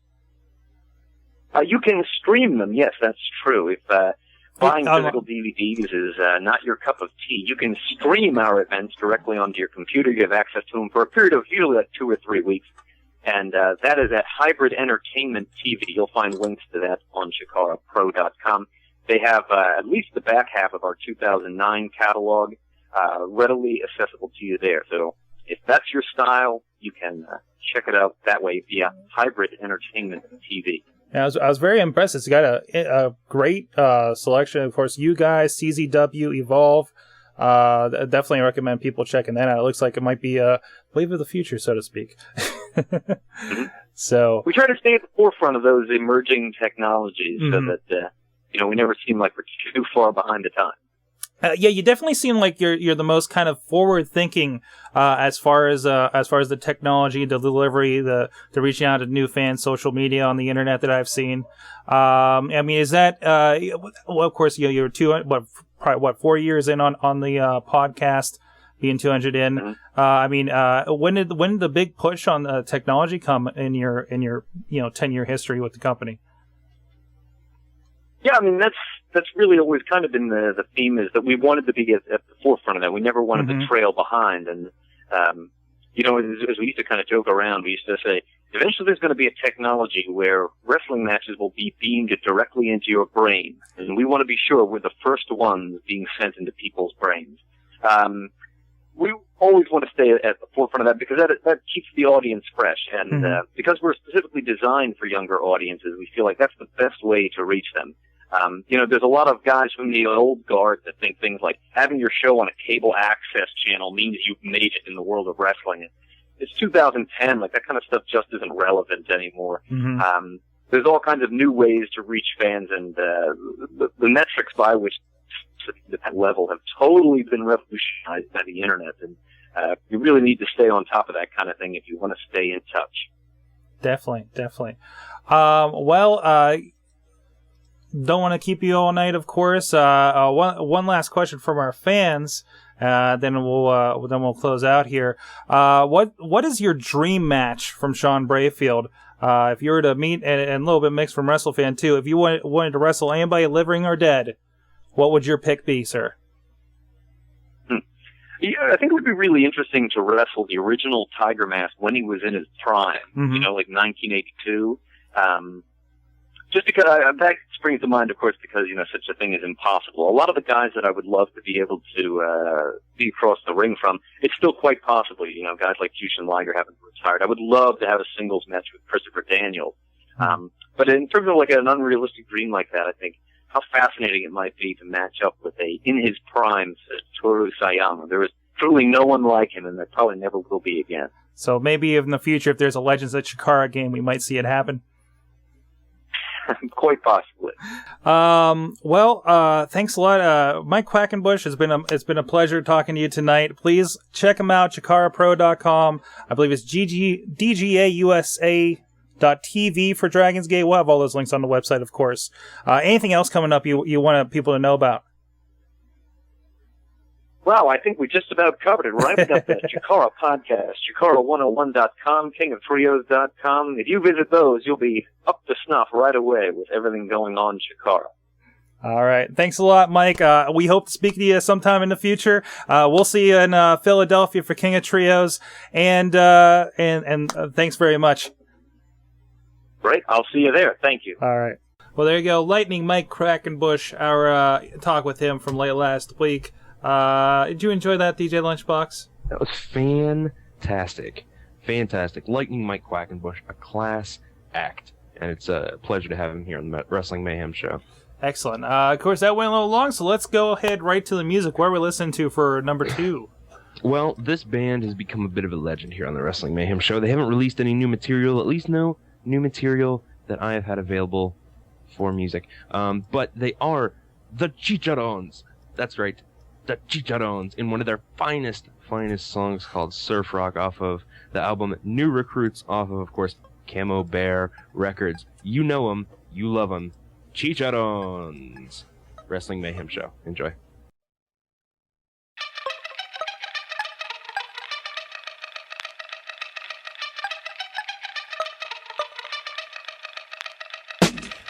You can stream them, yes, that's true. If buying physical DVDs is not your cup of tea, you can stream our events directly onto your computer. You have access to them for a period of usually like 2 or 3 weeks. And that is at Hybrid Entertainment TV. You'll find links to that on ChikaraPro.com. They have at least the back half of our 2009 catalog readily accessible to you there. So if that's your style, you can check it out that way via Hybrid Entertainment TV. Yeah, I was very impressed. It's got a great selection. Of course, you guys, CZW, Evolve. Definitely recommend people checking that out. It looks like it might be a wave of the future, so to speak. So we try to stay at the forefront of those emerging technologies so that we never seem like we're too far behind the time. Yeah, you definitely seem like you're the most kind of forward thinking as far as the technology, the delivery, the reaching out to new fans, social media on the internet that I've seen. I mean, is that well? Of course, you're 4 years in on the podcast, being 200 in. I mean, when did the big push on technology come in your 10-year history with the company? Yeah, I mean that's really always kind of been the theme, is that we wanted to be at the forefront of that. We never wanted to trail behind. And, as we used to kind of joke around, we used to say, eventually there's going to be a technology where wrestling matches will be beamed directly into your brain. And we want to be sure we're the first ones being sent into people's brains. We always want to stay at the forefront of that because that keeps the audience fresh. And because we're specifically designed for younger audiences, we feel like that's the best way to reach them. There's a lot of guys from the old guard that think things like having your show on a cable access channel means you've made it in the world of wrestling. It's 2010, like that kind of stuff just isn't relevant anymore. There's all kinds of new ways to reach fans, and the metrics by which that level have totally been revolutionized by the internet, and you really need to stay on top of that kind of thing if you want to stay in touch. Definitely. Don't want to keep you all night, of course. One last question from our fans, then we'll close out here. What is your dream match from Sean Brayfield? If you were to meet, and a little bit mixed from WrestleFan too, if you wanted to wrestle anybody living or dead, what would your pick be, sir? Yeah, I think it would be really interesting to wrestle the original Tiger Mask when he was in his prime, like 1982. Just because that springs to mind, of course, because, such a thing is impossible. A lot of the guys that I would love to be able to be across the ring from, it's still quite possible. Guys like Jushin Liger haven't retired. I would love to have a singles match with Christopher Daniels. But in terms of like an unrealistic dream like that, I think how fascinating it might be to match up with in his prime, Toru Sayama. There is truly no one like him, and there probably never will be again. So maybe in the future, if there's a Legends of Chikara game, we might see it happen. Quite possibly. Thanks a lot, Mike Quackenbush. It's been a pleasure talking to you tonight. Please check him out, ChikaraPro.com. I believe it's DGAUSA.TV for Dragon's Gate. We'll have all those links on the website, of course. Anything else coming up you want people to know about? Wow, I think we just about covered it, right? We got the Chikara Podcast, Chikara101.com, KingofTrios.com. If you visit those, you'll be up to snuff right away with everything going on Chikara. All right. Thanks a lot, Mike. We hope to speak to you sometime in the future. We'll see you in Philadelphia for King of Trios. And thanks very much. Great. I'll see you there. Thank you. All right. Well, there you go. Lightning Mike Quackenbush, our talk with him from late last week. Did you enjoy that, DJ Lunchbox? That was fantastic. Lightning Mike Quackenbush, a class act. And it's a pleasure to have him here on the Wrestling Mayhem show. Excellent. Of course, that went a little long, so let's go ahead right to the music. What are we listening to for number 2? Well, this band has become a bit of a legend here on the Wrestling Mayhem show. They haven't released any new material, at least no new material that I have had available for music. But they are the Chicharrones. That's right. The Chicharrones in one of their finest songs called Surf Rock off of the album New Recruits off of course, Camo Bear Records. You know them. You love them. Chicharrones. Wrestling Mayhem Show. Enjoy.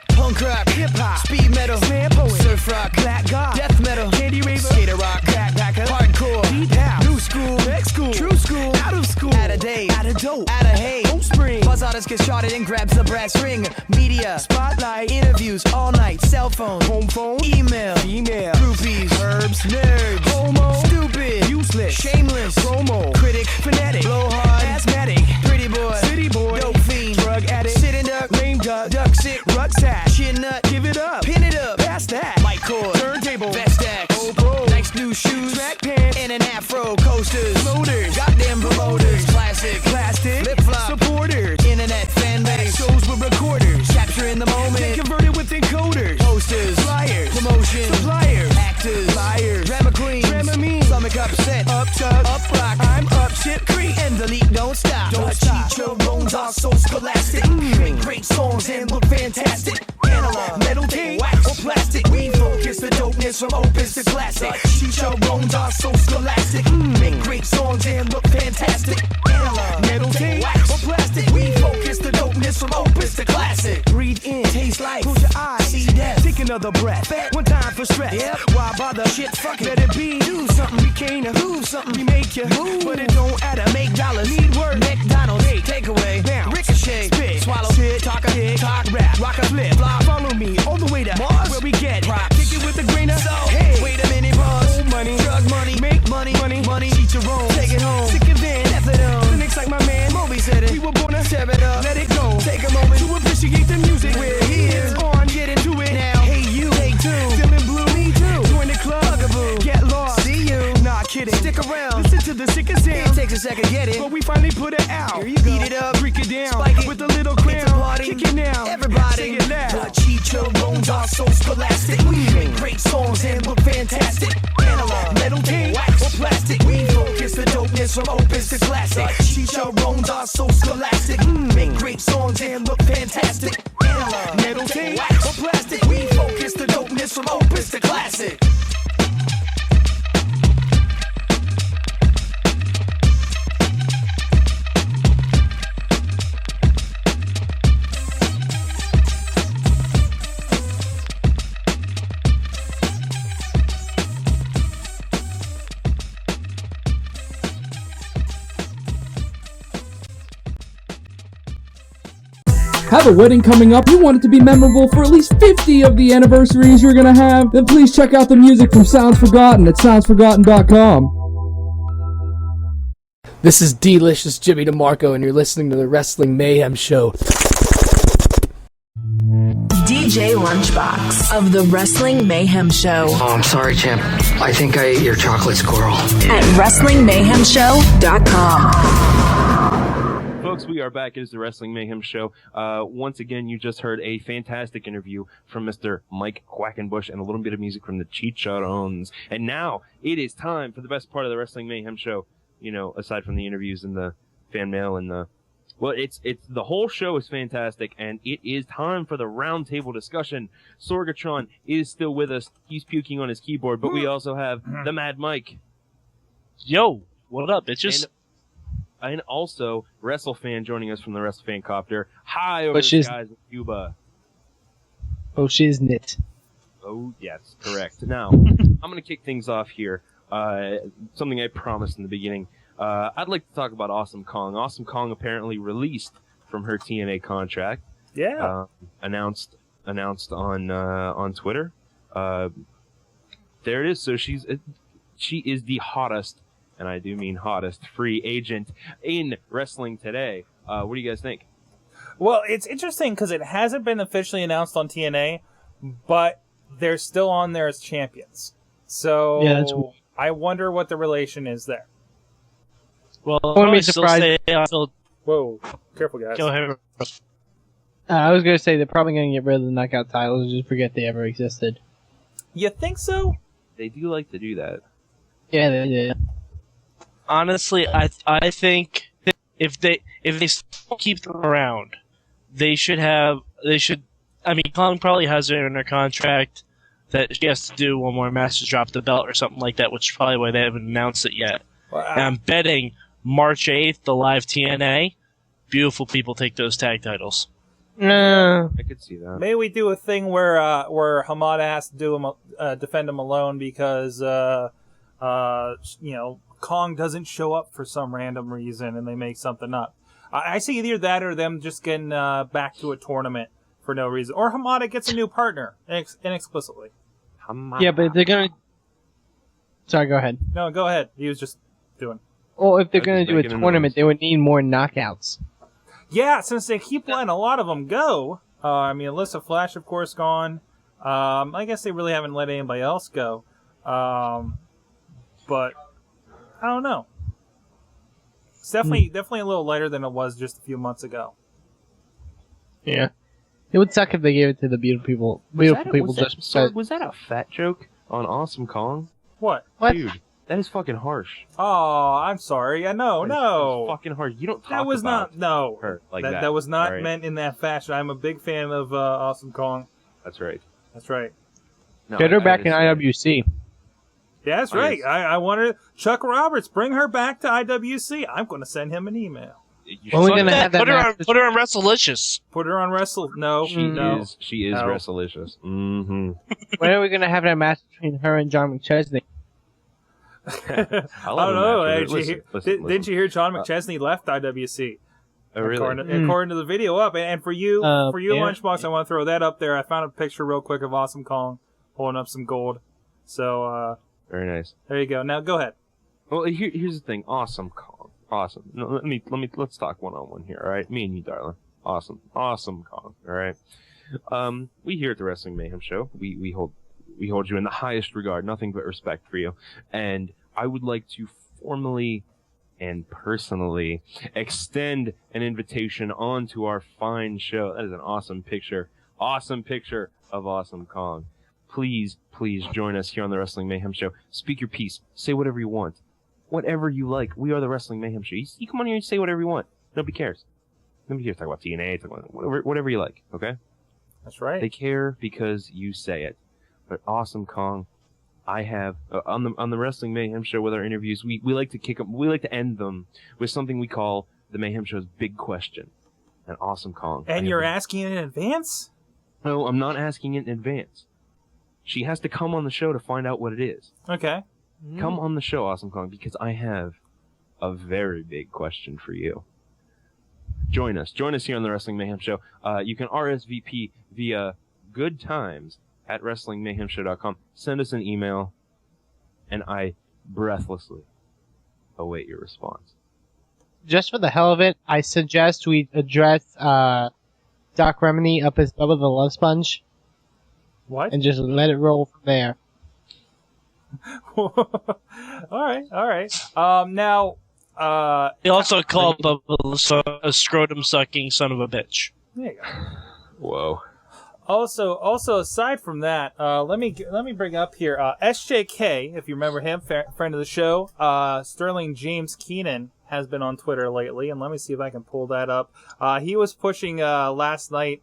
Punk rock, hip hop, speed metal, slam poet, surf rock, black god, death metal, candy raver, skater rock, backpacker, hardcore, deep house, new school, next school, true school, out of school, out of date, out of dope, out of hay, home spring. Buzz artists get shotted and grabs the brass ring. Media, spotlight, interviews all night, cell phone, home phone, email, female, groupies, herbs, nerds, homo, stupid, useless, shameless, promo, critic, fanatic, blowhard, asthmatic, pretty boy, city boy, dope fiend, drug addict, sitting duck, lame duck, duck sick, rucksack, chin nut, give it up, pin it up, pass that, mic cord, turntable, vest stack, GoPro, nice new shoes, track pants, and an afro, coasters, loaders, goddamn promoters, classic, plastic, flip flop, supporters, internet fan base, shows with recorders, capturing the moment, get converted with encoders, posters, flyers, promotion, suppliers, actors, liars, drama queen, Dramamine, stomach upset, up tub, up rock, I'm up shit creek, and the leak don't stop. Don't stop. Chicharrones are so scholastic, make great songs and look fantastic. Analog, metal tape, wax or plastic, we focus the dopeness from opus to classic. Chicharrones are so scholastic, make great songs and look fantastic. Analog, metal tape, wax or plastic, we focus the dopeness from opus to classic. Breathe in, taste life, close your eyes, see death, take another breath, one time for stress. Yep. Why bother? Shit, fuck it, let it be. Do something we can't, do something we make you move, but it don't add up. Make dollars, need work, McDonald's, take away, now, ricochet, spit, swallow, shit, talk a dick, talk rap, rock a flip, fly, follow me, all the way to Mars, where we get rock, kick it with a grain of salt, hey, wait a minute, pause, old money, drug money, make money, Chicharrones, take it home, sick of van, methadone, clinics like my man, Moby said it, we were born to tear it up, let it go, take a moment to appreciate the music, we're here, on, get into it now, hey you, take two, feeling blue, me too, join the club, bugaboo, get lost, see you, nah kidding, stick around, listen to the sickest sound, it takes a second, get it, but we finally put it out, here you go. Eat it up, break it down, spike it with a little crown, kick it now, everybody, sing it loud. The Chicharrones are so scholastic, we make great songs and look fantastic. Analog, metal tape, wax or plastic, we focus the dopeness from opus to classic. Create your own art so scholastic. Make great songs and look fantastic. Metal tape or plastic. We focus the dopeness from opus to classic. Have a wedding coming up? You want it to be memorable for at least 50 of the anniversaries you're gonna have? Then please check out the music from Sounds Forgotten at soundsforgotten.com. This is Delicious Jimmy DeMarco, and you're listening to the Wrestling Mayhem Show. DJ Lunchbox of the Wrestling Mayhem Show. Oh, I'm sorry, champ. I think I ate your chocolate squirrel. At WrestlingMayhemShow.com. Folks, we are back. It is the Wrestling Mayhem Show. Once again, you just heard a fantastic interview from Mr. Mike Quackenbush and a little bit of music from the Chicharrones. And now it is time for the best part of the Wrestling Mayhem Show. You know, aside from the interviews and the fan mail and the... Well, it's the whole show is fantastic, and it is time for the roundtable discussion. Sorgatron is still with us. He's puking on his keyboard, but we also have the Mad Mike. Yo, what up, bitches? And also, WrestleFan joining us from the WrestleFan Copter. Hi, over the skies of Cuba. Oh, shiznit. Oh, yes, correct. Now, I'm going to kick things off here. Something I promised in the beginning. I'd like to talk about Awesome Kong. Awesome Kong apparently released from her TNA contract. Yeah. Announced on Twitter. There it is. So she is the hottest, and I do mean hottest, free agent in wrestling today. What do you guys think? Well, it's interesting because it hasn't been officially announced on TNA, but they're still on there as champions. So yeah, I wonder what the relation is there. Well, I wouldn't be surprised. Whoa, careful, guys. Go ahead. I was going to say they're probably going to get rid of the knockout titles and just forget they ever existed. You think so? They do like to do that. Yeah, they do. Honestly, I think if they still keep them around, they should. I mean, Kong probably has it in her contract that she has to do one more match to drop the belt or something like that, which is probably why they haven't announced it yet. Wow. And I'm betting March 8th, the live TNA, beautiful people take those tag titles. I could see that. Maybe we do a thing where Hamada has to defend him alone because Kong doesn't show up for some random reason, and they make something up. I see either that or them just getting back to a tournament for no reason, or Hamada gets a new partner inexplicitly. Yeah, but they're gonna. Sorry, go ahead. No, go ahead. He was just doing. Well, if they're gonna do a tournament, they would need more knockouts. Yeah, since they keep letting a lot of them go. I mean, Alyssa Flash, of course, gone. I guess they really haven't let anybody else go. But I don't know. It's definitely a little lighter than it was just a few months ago. Yeah, it would suck if they gave it to the beautiful people. Was that a fat joke on Awesome Kong? What? Dude, that is fucking harsh. Oh, I'm sorry. No. That is fucking harsh. You don't talk That was about not her like that. That was not All right. meant in that fashion. I'm a big fan of Awesome Kong. That's right. That's right. No, Get her back in IWC. Yeah, that's right. I wanted Chuck Roberts, bring her back to IWC. I'm going to send him an email. When are we going to have that put her on WrestleLicious. Put her on Wrestle. No, She is no. WrestleLicious. Mm-hmm. When are we going to have that match between her and John McChesney? I don't know. Didn't you hear John McChesney left IWC? Oh, really? According to the video up. And for you, yeah. Lunchbox, I want to throw that up there. I found a picture real quick of Awesome Kong pulling up some gold. So, very nice. There you go. Now go ahead. Well, here's the thing. Awesome Kong. Awesome. No, let's talk one-on-one here, all right? Me and you, darling. Awesome Kong, all right? We here at the Wrestling Mayhem Show, we hold you in the highest regard, nothing but respect for you. And I would like to formally and personally extend an invitation onto our fine show. That is an awesome picture of Awesome Kong. Please join us here on the Wrestling Mayhem Show. Speak your piece. Say whatever you want. whatever you like. We are the Wrestling Mayhem Show. You come on here and say whatever you want. Nobody cares. Nobody cares. Talk about TNA, talk about whatever you like, okay? That's right. They care because you say it. But Awesome Kong, I have on the Wrestling Mayhem Show with our interviews, we like to we like to end them with something we call the Mayhem Show's big question. And Awesome Kong. And you're asking in advance? No, I'm not asking in advance. She has to come on the show to find out what it is. Okay. Come on the show, Awesome Kong, because I have a very big question for you. Join us here on the Wrestling Mayhem Show. You can RSVP via goodtimes@wrestlingmayhemshow.com. Send us an email, and I breathlessly await your response. Just for the hell of it, I suggest we address Doc Remini up his Bubba the Love Sponge. What? And just let it roll from there. All right. Now, He also called Bubba a scrotum-sucking son of a bitch. There you go. Whoa. Also, aside from that, let me bring up here SJK, if you remember him, friend of the show. Sterling James Keenan has been on Twitter lately, and let me see if I can pull that up. He was pushing last night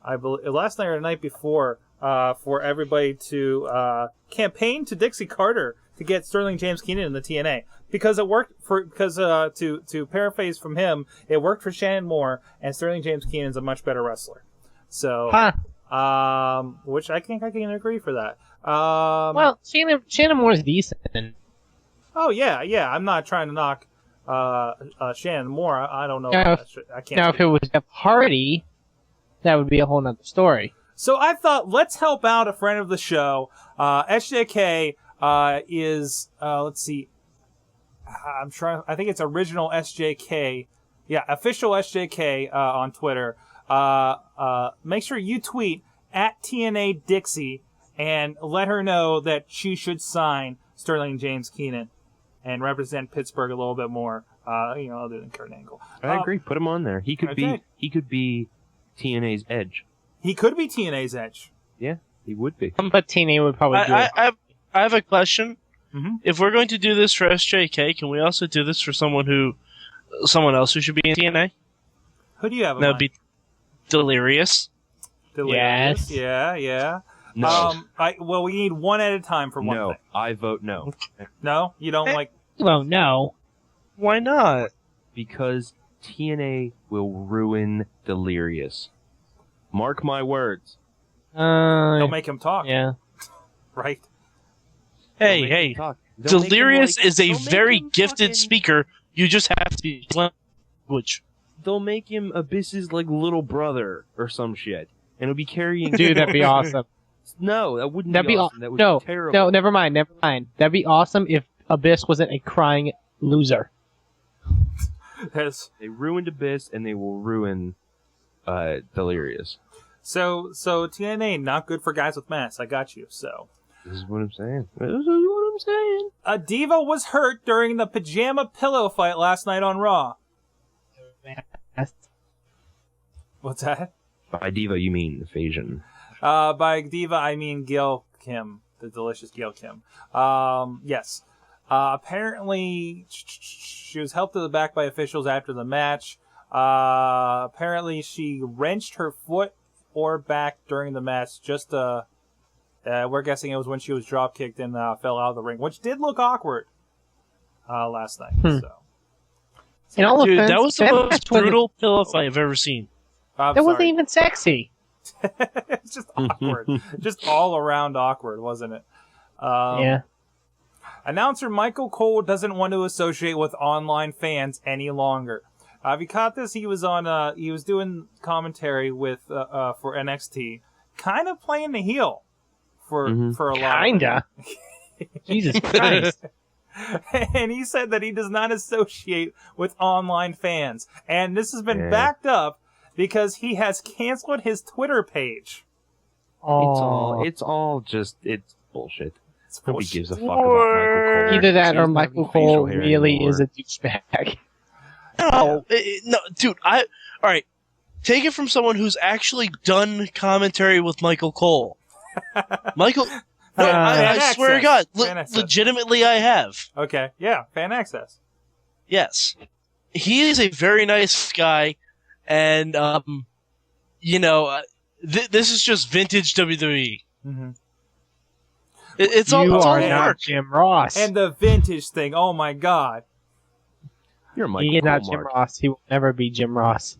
or the night before, for everybody to campaign to Dixie Carter to get Sterling James Keenan in the TNA because it worked to paraphrase from him, it worked for Shannon Moore, and Sterling James Keenan's a much better wrestler. So, which I think I can agree for that. Well, Shannon Moore's decent. Oh yeah. I'm not trying to knock Shannon Moore. I don't know. I can't. Now, if it was Jeff Hardy, that would be a whole nother story. So I thought, let's help out a friend of the show. SJK is, let's see, I think it's original SJK. Yeah, official SJK on Twitter. Make sure you tweet at TNA Dixie and let her know that she should sign Sterling James Keenan and represent Pittsburgh a little bit more, other than Kurt Angle. I agree. Put him on there. He could be TNA's Edge. He could be TNA's Edge. Yeah, he would be. But TNA would probably do it. I have a question. Mm-hmm. If we're going to do this for SJK, can we also do this for someone else who should be in TNA? Who do you have in That mind? would be Delirious. Delirious. Yes. Yeah. No. We need one at a time for one thing. I vote no. No? You don't like... Well, no. Why not? Because TNA will ruin Delirious. Mark my words. Don't make him talk. Yeah. Right? Hey. Delirious is a very gifted speaker. You just have to be language. They'll make him Abyss's little brother or some shit. And he'll be carrying... Dude, that'd be awesome. No, that wouldn't be awesome. That would be terrible. No, never mind. That'd be awesome if Abyss wasn't a crying loser. They ruined Abyss, and they will ruin Delirious. So TNA, not good for guys with masks. I got you, so... This is what I'm saying. A diva was hurt during the pajama pillow fight last night on Raw. What's that? By diva, you mean Phasian. By diva, I mean Gail Kim, the delicious Gail Kim. Yes. Apparently, she was helped to the back by officials after the match. Apparently, she wrenched her foot or back during the match. We're guessing it was when she was drop kicked and fell out of the ring, which did look awkward last night. So. Dude, that was the most brutal pillow fight I've ever seen. That wasn't even sexy. It's just awkward. Just all around awkward, wasn't it? Yeah. Announcer Michael Cole doesn't want to associate with online fans any longer. Have you caught this? He was on. He was doing commentary with for NXT, kind of playing the heel for a lot. Kinda. Jesus Christ. And he said that he does not associate with online fans, and this has been backed up because he has canceled his Twitter page. It's all just bullshit. Nobody gives a fuck about Michael Cole. Either that or Michael Cole really is a douchebag. No, dude. All right. Take it from someone who's actually done commentary with Michael Cole. No, I swear to God, Fan access. legitimately, I have. Okay, yeah, fan access. Yes, he is a very nice guy, and this is just vintage WWE. Mm-hmm. It's all work. Jim Ross. And the vintage thing. Oh my God. You're Michael He is not Cole, Jim Mark. Ross. He will never be Jim Ross.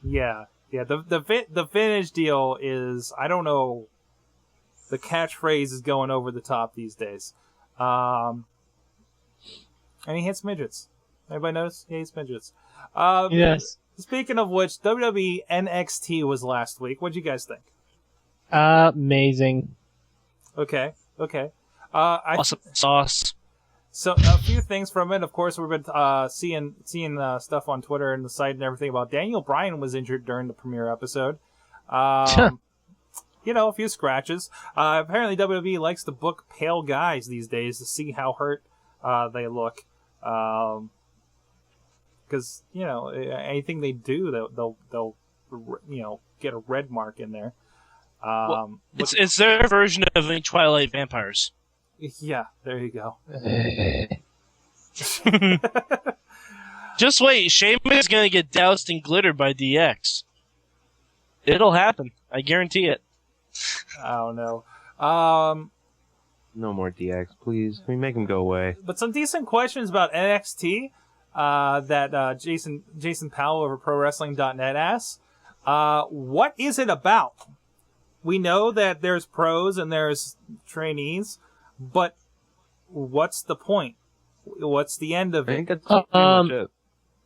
Yeah. The vintage deal is, I don't know. The catchphrase is going over the top these days. And he hates midgets. Everybody knows he hates midgets. Yes. Speaking of which, WWE NXT was last week. What'd you guys think? Amazing. Okay. Awesome sauce. So a few things from it. Of course, we've been seeing stuff on Twitter and the site and everything about Daniel Bryan was injured during the premiere episode. A few scratches. Apparently, WWE likes to book pale guys these days to see how hurt they look. Because anything they do, they'll get a red mark in there. It's their version of Twilight vampires. Yeah, there you go. Just wait, Sheamus is gonna get doused in glitter by DX. It'll happen. I guarantee it. I don't know. No more DX, please. Can we make him go away? But some decent questions about NXT that Jason Powell over ProWrestling.net asks. What is it about? We know that there's pros and there's trainees, but what's the point? What's the end of it? I think that's pretty much it.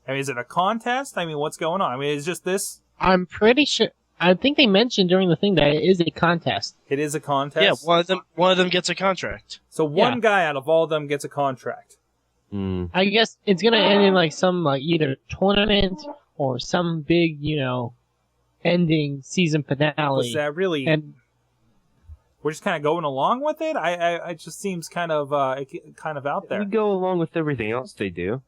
I mean, is it a contest? I mean, what's going on? I mean, it's just this. I'm pretty sure. I think they mentioned during the thing that it is a contest. It is a contest? Yeah, one of them gets a contract. So one guy out of all of them gets a contract. I guess it's gonna end in like some either tournament or some big, ending season finale. Was that really? And we're just kind of going along with it. It just seems kind of out there. We go along with everything else they do.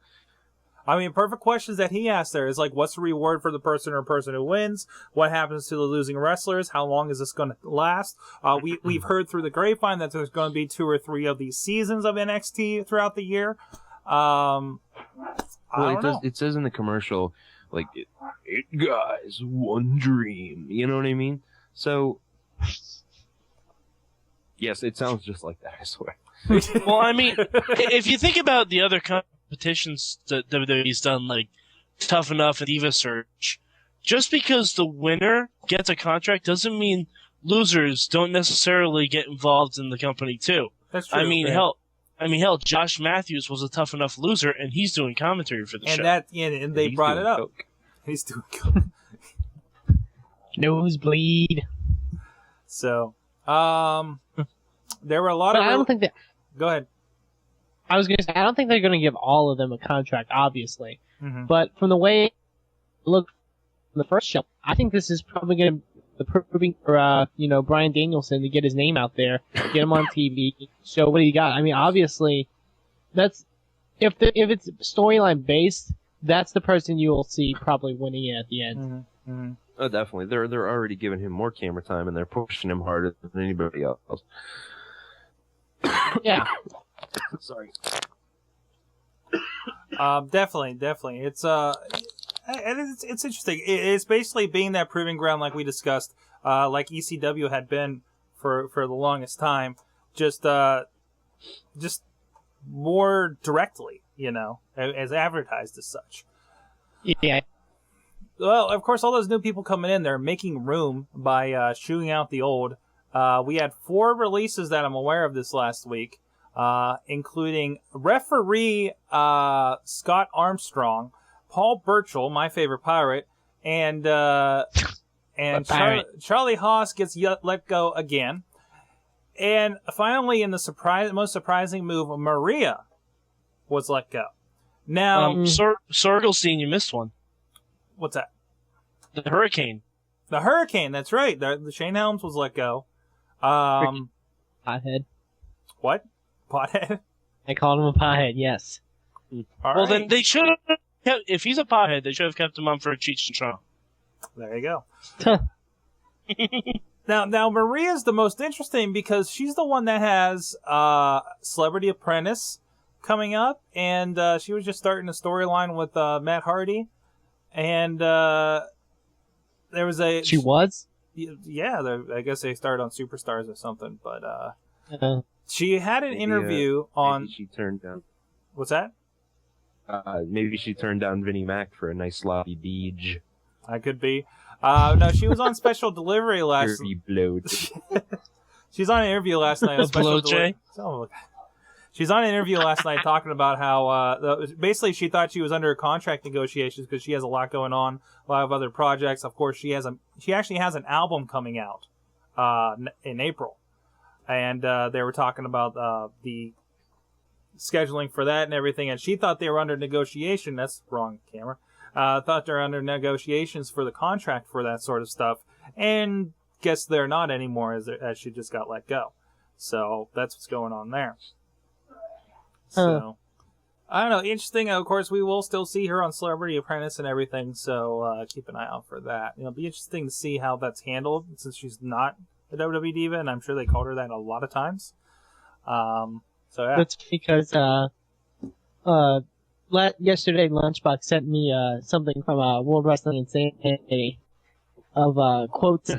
I mean, perfect questions that he asked there is like, what's the reward for the person who wins? What happens to the losing wrestlers? How long is this going to last? We've heard through the grapevine that there's going to be 2 or 3 of these seasons of NXT throughout the year. It says in the commercial, like, 8 guys, 1 dream. You know what I mean? So, yes, it sounds just like that, I swear. Well, I mean, if you think about the other competitions that WWE's done, like Tough Enough and Diva Search, just because the winner gets a contract doesn't mean losers don't necessarily get involved in the company too. That's true. I mean, hell, Josh Matthews was a Tough Enough loser, and he's doing commentary for the show. And they brought it up. Coke. He's doing coke. Nosebleed. So, there were a lot of. I don't think that. Go ahead. I was going to say, I don't think they're going to give all of them a contract, obviously. Mm-hmm. But from the way it looked from the first show, I think this is probably going to proving for Bryan Danielson to get his name out there, get him on TV, show what he got. I mean, obviously, that's if it's storyline based, that's the person you will see probably winning it at the end. Mm-hmm. Mm-hmm. Oh, definitely. They're already giving him more camera time, and they're pushing him harder than anybody else. Yeah. Sorry. Definitely. It's interesting. It's basically being that proving ground, like we discussed, like ECW had been for the longest time, just more directly, as advertised as such. Yeah. Well, of course, all those new people coming in, they're making room by shooting out the old. We had 4 releases that I'm aware of this last week, including referee Scott Armstrong, Paul Burchill, my favorite pirate, and Charlie Haas gets let go again. And finally, in the most surprising move, Maria was let go. Now, Sorgelstein, you missed one. What's that? The Hurricane. The Hurricane, that's right. The Shane Helms was let go. Pothead. What? Pothead? I called him a pothead, yes. Then they should have, if he's a pothead, they should have kept him on for a Cheech and Chong. There you go. Now Maria's the most interesting because she's the one that has Celebrity Apprentice coming up, and she was just starting a storyline with Matt Hardy, and there was a... She was? Yeah, I guess they started on Superstars or something, but she had an interview on... Maybe she turned down... What's that? Maybe she turned down Vinnie Mac for a nice sloppy beach. I could be. No, she was on Special Delivery last night. She's on an interview last night. On Special Delivery. She's on an interview last night talking about how basically she thought she was under contract negotiations because she has a lot going on, a lot of other projects. Of course, she actually has an album coming out in April, and they were talking about the scheduling for that and everything. And she thought they were under negotiation. That's wrong, camera. Thought they're under negotiations for the contract for that sort of stuff, and guess they're not anymore as she just got let go. So that's what's going on there. So I don't know. Interesting. Of course, we will still see her on Celebrity Apprentice and everything. So keep an eye out for that. It'll be interesting to see how that's handled since she's not a WWE diva, and I'm sure they called her that a lot of times. So yeah. That's because yesterday Lunchbox sent me something from World Wrestling Insanity of quotes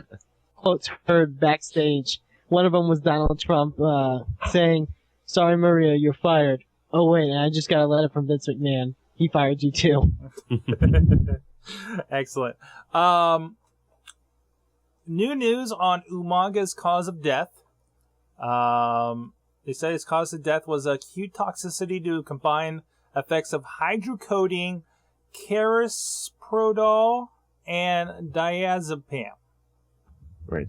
heard backstage. One of them was Donald Trump saying, "Sorry, Maria, you're fired." Oh wait, I just got a letter from Vince McMahon. He fired you too. Excellent. New news on Umaga's cause of death. They said his cause of death was acute toxicity due to combined effects of hydrocodone, carisoprodol, and diazepam. Right.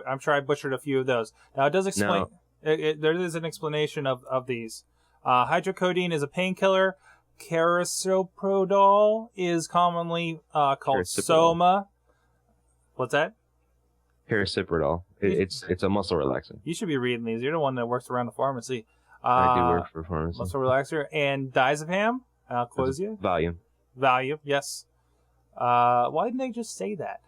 I'm sure I butchered a few of those. Now, it does explain... No. There is an explanation of these. Hydrocodone is a painkiller. Carisoprodol is commonly called Soma. What's that? Carisoprodol. It's a muscle relaxant. You should be reading these. You're the one that works around the pharmacy. I do work for a pharmacy. Muscle relaxer. And diazepam? Quosia? Valium, yes. Why didn't they just say that?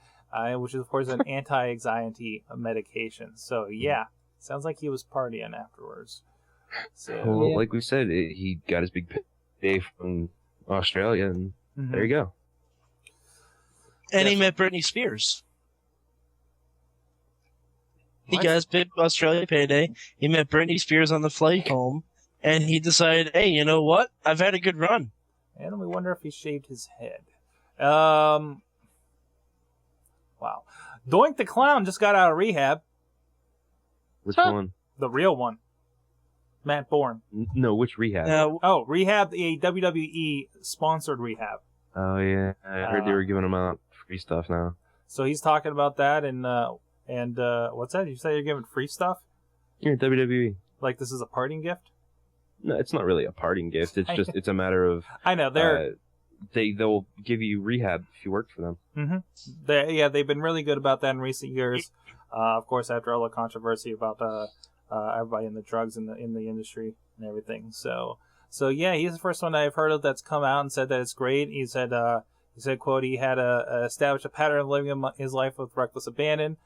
Which is, of course, an anti-anxiety medication. So, yeah. Sounds like he was partying afterwards. So, well, like we said, he got his big day from Australia, and there you go. And he met Britney Spears. He got his big Australia payday. He met Britney Spears on the flight home, and he decided, hey, you know what? I've had a good run. And we wonder if he shaved his head. Wow. Doink the Clown just got out of rehab. Which one? The real one. Matt Bourne. No, which rehab? Rehab, a WWE sponsored rehab. Oh, yeah. I heard they were giving him out free stuff now. So he's talking about that, and what's that? You say you're giving free stuff? Yeah, WWE. Like this is a parting gift? No, it's not really a parting gift. It's just, it's a matter of... I know, they'll give you rehab if you work for them. Mm-hmm. They've been really good about that in recent years. Of course, after all the controversy about everybody in the drugs in the industry and everything. So yeah, he's the first one that I've heard of that's come out and said that it's great. He said, quote, he had established a pattern of living his life with reckless abandon.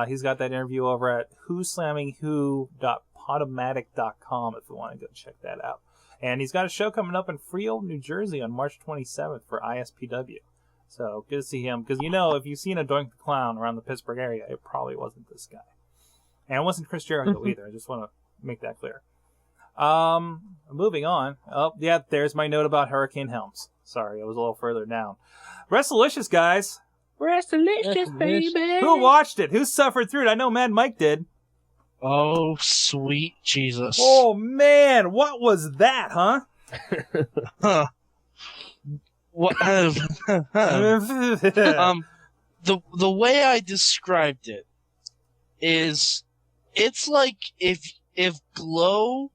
He's got that interview over at whoslammingwho.podomatic.com if you want to go check that out. And he's got a show coming up in Freehold, New Jersey on March 27th for ISPW. So good to see him. Because, if you've seen a Doink the Clown around the Pittsburgh area, it probably wasn't this guy. And it wasn't Chris Jericho either. I just want to make that clear. Moving on. Oh, yeah, there's my note about Hurricane Helms. Sorry, I was a little further down. Wrestlelicious, guys. Wrestlelicious, baby. Who watched it? Who suffered through it? I know Mad Mike did. Oh, sweet Jesus. Oh, man. What was that, huh? What? The way I described it is, it's like if Glow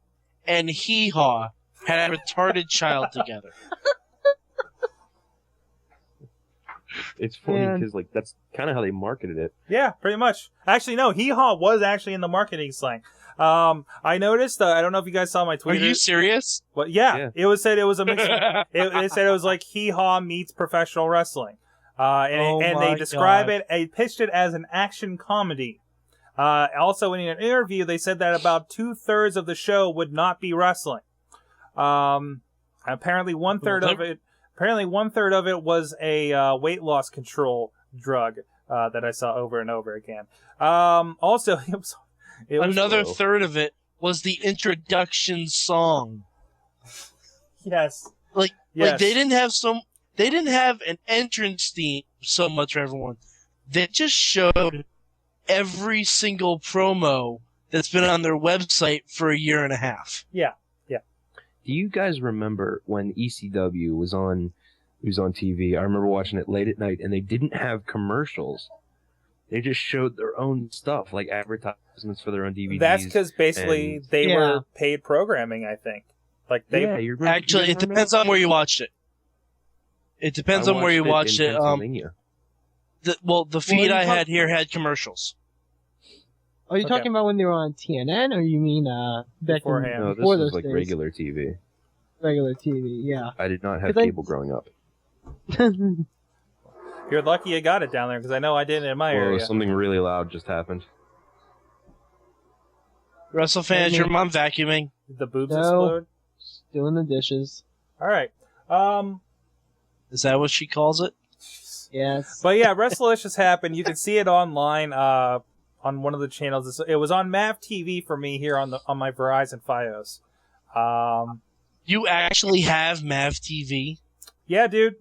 and Hee Haw had a retarded child together. It's funny because that's kind of how they marketed it. Yeah, pretty much. Actually, no, Hee Haw was actually in the marketing slang. I noticed. I don't know if you guys saw my tweet. Are you serious? Well, yeah. It was said it was a mix. It said it was like Hee Haw meets professional wrestling. And they describe it, they pitched it as an action comedy. Also, in an interview, they said that about 2/3 of the show would not be wrestling. Apparently, one third of it was a weight loss control drug that I saw over and over again. Also, it was another third of it was the introduction song. Yes. Like they didn't have an entrance theme so much for everyone. They just showed every single promo that's been on their website for a year and a half. Yeah. Do you guys remember when ECW was on TV? I remember watching it late at night, and they didn't have commercials. They just showed their own stuff, like advertisements for their own DVDs. That's because basically they were paid programming, I think. Like actually, it depends on where you watched it. It depends on where you watched it. The feed I had here had commercials. Are you talking about when they were on TNN, or you mean back beforehand? No, this before was those like days? regular TV. Regular TV, yeah. I did not have cable growing up. You're lucky you got it down there, because I know I didn't in my area. Something really loud just happened. WrestleFans, your mom vacuuming. Did the boobs explode? Doing the dishes. All right. Is that what she calls it? Yes. But yeah, WrestleLicious happened. You can see it online on one of the channels. It was on MAV TV for me here on my Verizon Fios. You actually have MAV TV? Yeah, dude.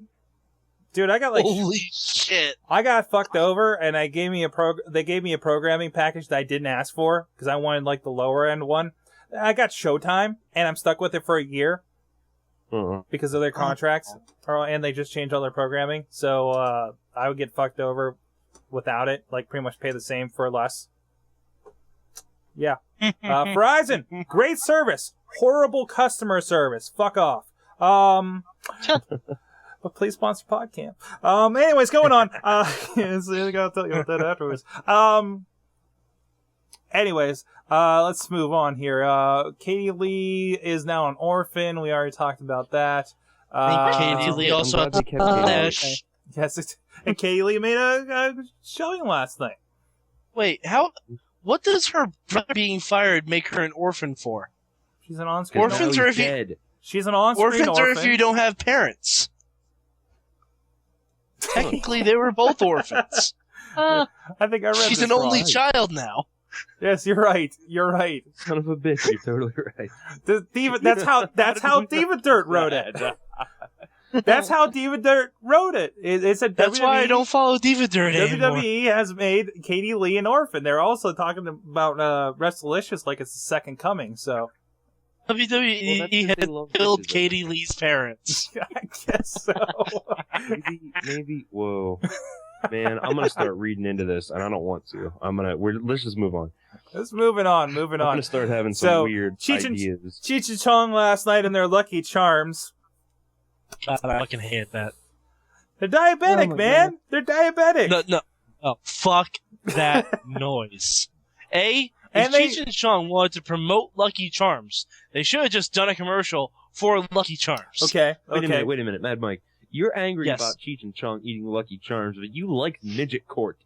Dude, I got like holy shit. I got fucked over, and they gave me a programming package that I didn't ask for because I wanted like the lower end one. I got Showtime, and I'm stuck with it for a year because of their contracts, and they just changed all their programming. So I would get fucked over without it, like pretty much pay the same for less. Yeah. Verizon, great service, horrible customer service. Fuck off. But please sponsor PodCamp. Anyways, going on. I gotta tell you about that afterwards. Anyways, let's move on here. Katie Lee is now an orphan. We already talked about that. Katie Lee also had to Yes, and Katie Lee made a showing last night. Wait, what does her brother being fired make her an orphan for? She's an on-screen orphans, or if she's an on-screen orphans, orphan. or if you don't have parents. Technically, they were both orphans. I think I read She's this an only wrong. child now. Yes, you're right. You're right. Son of a bitch, you're totally right. That's how Diva Dirt wrote it. That's how Diva Dirt wrote it. It said that's WWE, why I don't follow Diva Dirt anymore. WWE has made Katie Lee an orphan. They're also talking about WrestleLicious like it's the second coming. So WWE had killed Katie Lee's parents. I guess so. Maybe. Whoa. Man, I'm gonna start reading into this, and I don't want to. Let's just move on. Let's moving on. I'm gonna start having some weird ideas. Cheech and Chong last night in their Lucky Charms. God, I fucking hate that. They're diabetic, man. God. They're diabetic. No. Oh, fuck that noise. If Cheech and Chong wanted to promote Lucky Charms, they should have just done a commercial for Lucky Charms. Okay. Wait a minute, Mad Mike. You're angry about Cheech and Chong eating Lucky Charms, but you like Midget Court.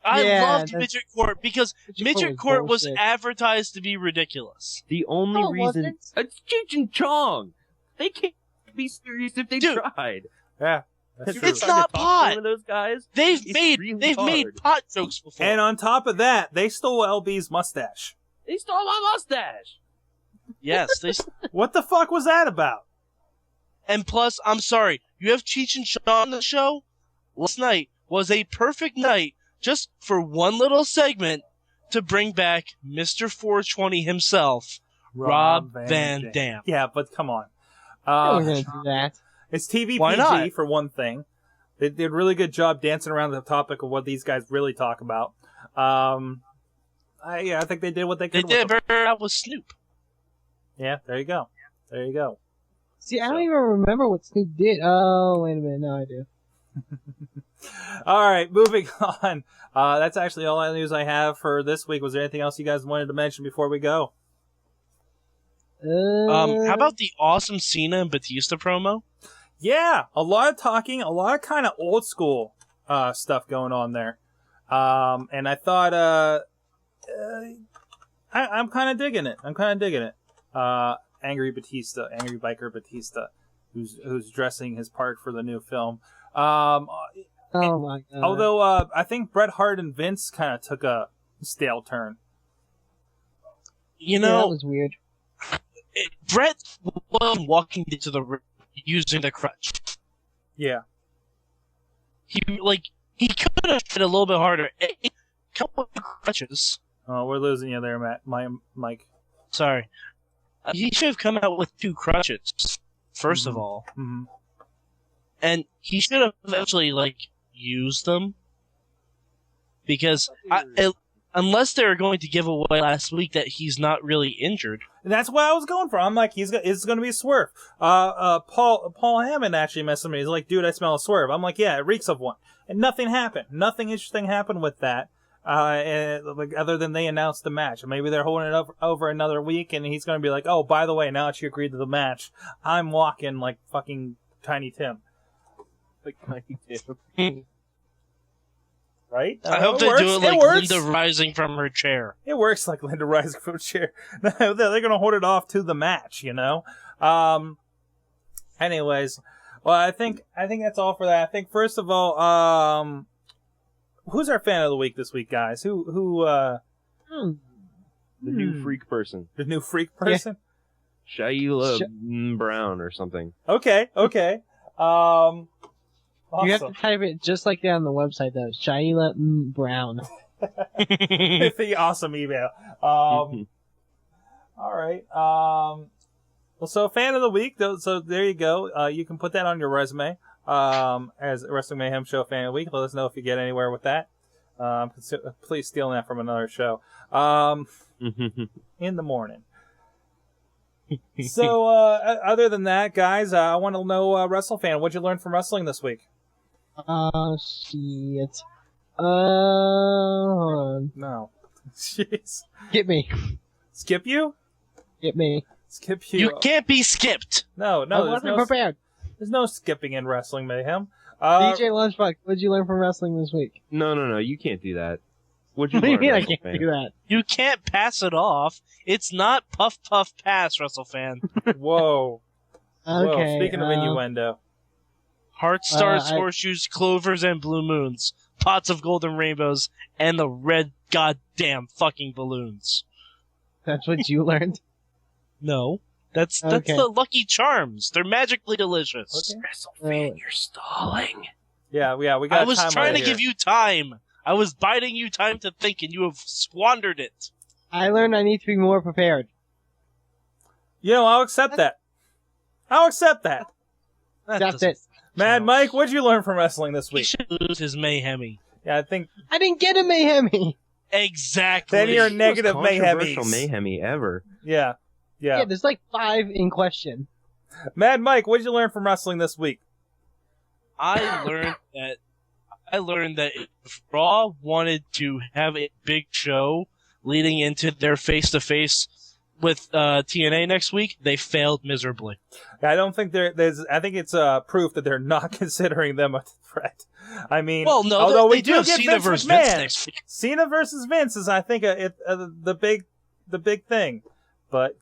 I loved Midget Court because Midget Court was advertised to be ridiculous. The only reason it's Cheech and Chong. They can't be serious if they tried. Yeah. It's not pot. One of those guys. They've made pot jokes before. And on top of that, they stole LB's mustache. They stole my mustache. Yes. What the fuck was that about? And plus, I'm sorry, you have Cheech and Chong on the show? Last night was a perfect night just for one little segment to bring back Mr. 420 himself, Rob Van Dam. Yeah, but come on. We're going to do that. It's TV Why PG not? for one thing. They did a really good job dancing around the topic of what these guys really talk about. I think they did what they could. They did better out with Snoop. Yeah, there you go. There you go. See, I don't even remember what Snoop did. Oh, wait a minute. No, I do. All right, moving on. That's actually all the news I have for this week. Was there anything else you guys wanted to mention before we go? How about the awesome Cena and Batista promo? Yeah, a lot of talking, a lot of kind of old school stuff going on there. And I thought I'm kind of digging it. Angry Biker Batista, who's dressing his part for the new film. Oh my god! Although I think Bret Hart and Vince kind of took a stale turn. You know, that was weird. Bret was walking into the ring using the crutch. Yeah. He could have hit a little bit harder. Come with the crutches. Oh, we're losing you there, Matt. Mike. Sorry. He should have come out with 2 crutches, first of all. Mm-hmm. And he should have eventually, used them. Because unless they were going to give away last week that he's not really injured. And that's what I was going for. I'm like, it's going to be a swerve. Paul Hammond actually messaged me. He's like, dude, I smell a swerve. I'm like, yeah, it reeks of one. And nothing happened. Nothing interesting happened with that. Other than they announced the match. Maybe they're holding it over another week, and he's going to be like, oh, by the way, now that you agreed to the match, I'm walking like fucking Tiny Tim. Like Tiny Tim. Right? I hope they do it like Linda rising from her chair. It works like Linda rising from her chair. They're going to hold it off to the match, you know? Anyways, well, I think that's all for that. I think, first of all, who's our fan of the week this week, guys? The new freak person. The new freak person? Yeah. Shaila Brown or something. Okay. Awesome. You have to type it just like that on the website, though. Shaila Brown. It's the awesome email. All right. Well, so fan of the week. So there you go. You can put that on your resume. As a Wrestling Mayhem Show fan of the week. Let us know if you get anywhere with that. Please steal that from another show. In the morning. So, other than that, guys, I want to know, WrestleFan, what'd you learn from wrestling this week? Shit. Hold on. No. Jeez. Skip me. Skip you? Skip me. Skip you. You can't be skipped. No. I wasn't prepared. There's no skipping in Wrestling Mayhem. DJ Lunchbox, what'd you learn from wrestling this week? No, you can't do that. What do you mean I can't do that? You can't pass it off. It's not puff puff pass, WrestleFan. Whoa. Okay. Whoa. Speaking of innuendo. Heart stars, horseshoes, clovers, and blue moons. Pots of golden rainbows, and the red goddamn fucking balloons. That's what you learned? No. That's the Lucky Charms. They're magically delicious. Okay. WrestleFan, you're stalling. Yeah, we got. I was trying to give you time. I was biding you time to think, and you have squandered it. I learned I need to be more prepared. You know, I'll accept that. That's it. Mad Mike, what'd you learn from wrestling this week? He should lose his Mayhemmy. Yeah, I think I didn't get a Mayhemmy. Exactly. Then you're negative Mayhemmy. Controversial Mayhemmy ever. Yeah. Yeah, there's like 5 in question. Mad Mike, what'd you learn from wrestling this week? I learned that if Raw wanted to have a big show leading into their face-to-face with TNA next week, they failed miserably. I don't think there's. I think it's proof that they're not considering them a threat. I mean, well, no, although we do do have get Cena versus McMahon. Vince next week. Cena versus Vince is, I think, the big thing. But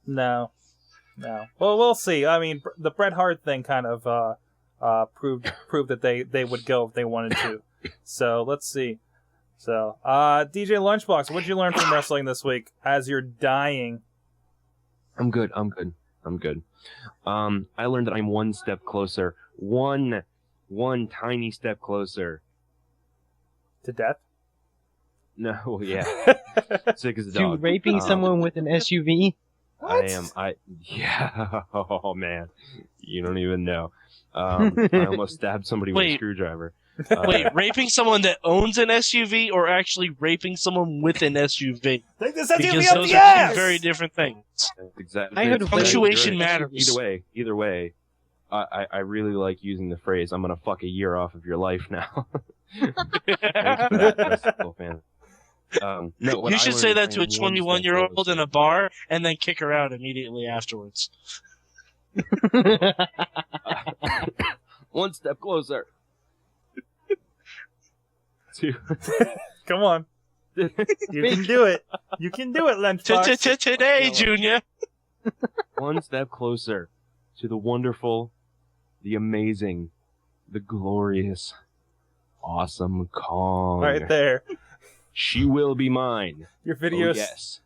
no. Well, we'll see. I mean, the Bret Hart thing kind of proved that they would go if they wanted to. So let's see. So, DJ Lunchbox, what'd you learn from wrestling this week as you're dying? I'm good. I learned that I'm one step closer. One tiny step closer. To death? No, yeah. Sick as a To dog. raping someone with an SUV? What? Yeah. Oh, man. You don't even know. I almost stabbed somebody with a screwdriver. Wait, raping someone that owns an SUV or actually raping someone with an SUV? Take this SUV because up those the are ass! two very different things. Exactly. I heard punctuation matters. Either way, I really like using the phrase, I'm going to fuck a year off of your life now. Thanks for that, Wrestling fan. No, you should say that to a 21-year-old in a bar and then kick her out immediately afterwards. One step closer. Come on. You can do it. You can do it, Lunchbox. Today, Junior. One step closer to the wonderful, the amazing, the glorious, awesome Kong. Right there. She will be mine. Your videos. Oh, yes.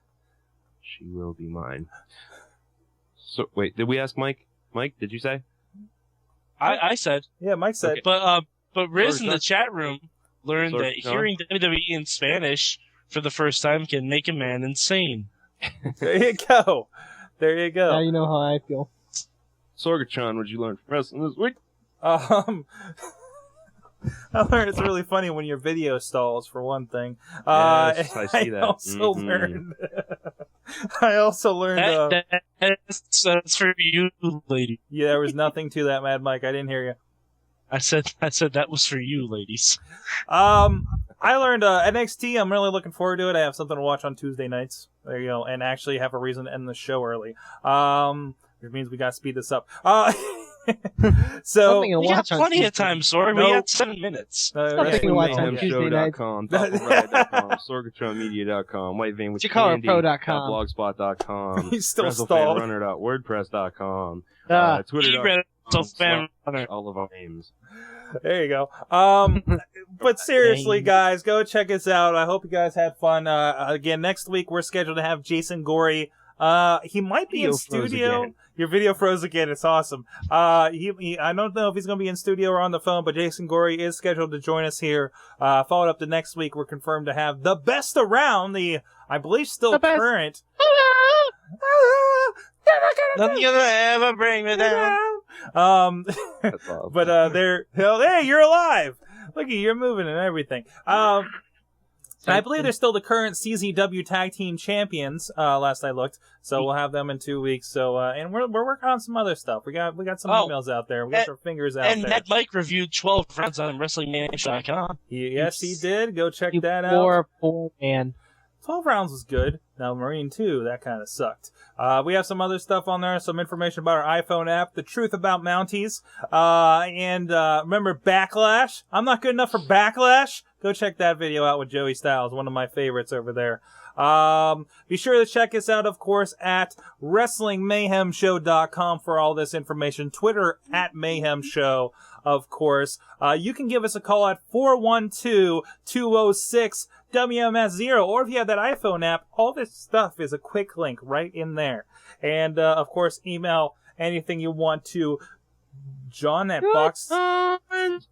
She will be mine. So, wait, did we ask Mike? Mike, did you say? I said. Yeah, Mike said. Okay. But Riz in the chat room learned Sorry, that Sean? hearing WWE in Spanish for the first time can make a man insane. There you go. There you go. Now you know how I feel. Sorgatron, what'd you learn from wrestling this week? I learned it's really funny when your video stalls, for one thing. Yes, I see that. I also learned. That's for you, lady. Yeah, there was nothing to that, Mad Mike. I didn't hear you. I said that was for you, ladies. I learned NXT. I'm really looking forward to it. I have something to watch on Tuesday nights. There you go, and actually have a reason to end the show early. Which means we got to speed this up. So we got plenty of time, Sorg. We got 7 minutes. WrestlingMayhemShow.com, SorgatronMedia.com, WhiteVein with ChikaraPro.com, Blogspot.com, He's still stalled. WrestleFanRunner.wordpress.com, Twitter. All of our names. There you go. But seriously, guys, go check us out. I hope you guys had fun. Again, next week we're scheduled to have Jason Gorey. He might be in studio. Your video froze again. It's awesome. I don't know if he's going to be in studio or on the phone, but Jason Gorey is scheduled to join us here. Followed up to next week, we're confirmed to have the best around, I believe still current. Nothing gonna ever bring me down. But hey, you're alive. Look at you, you're moving and everything. I believe they're still the current CZW Tag Team Champions. Last I looked, so we'll have them in 2 weeks. So, and we're working on some other stuff. We got some emails out there. We got our fingers out there. And Matt Mike reviewed 12 rounds on WrestlingMania.com. Yes, he did. Go check that out. Poor man. 12 rounds was good. Now, Marine 2, that kind of sucked. We have some other stuff on there, some information about our iPhone app, the truth about Mounties, and remember Backlash? I'm not good enough for Backlash? Go check that video out with Joey Styles, one of my favorites over there. Be sure to check us out, of course, at WrestlingMayhemShow.com for all this information. Twitter at Mayhem Show, of course. You can give us a call at 412-206-WMS0, or if you have that iPhone app, all this stuff is a quick link right in there. And, of course, email anything you want to John at Box,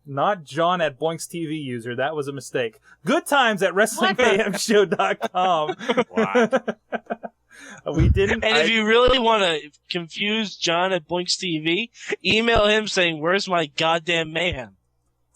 not John at Boinks TV user. That was a mistake. Good times at WrestlingMayhemShow.com. We didn't. And if you really want to confuse John at Boinks TV, email him saying, "Where's my goddamn mayhem?"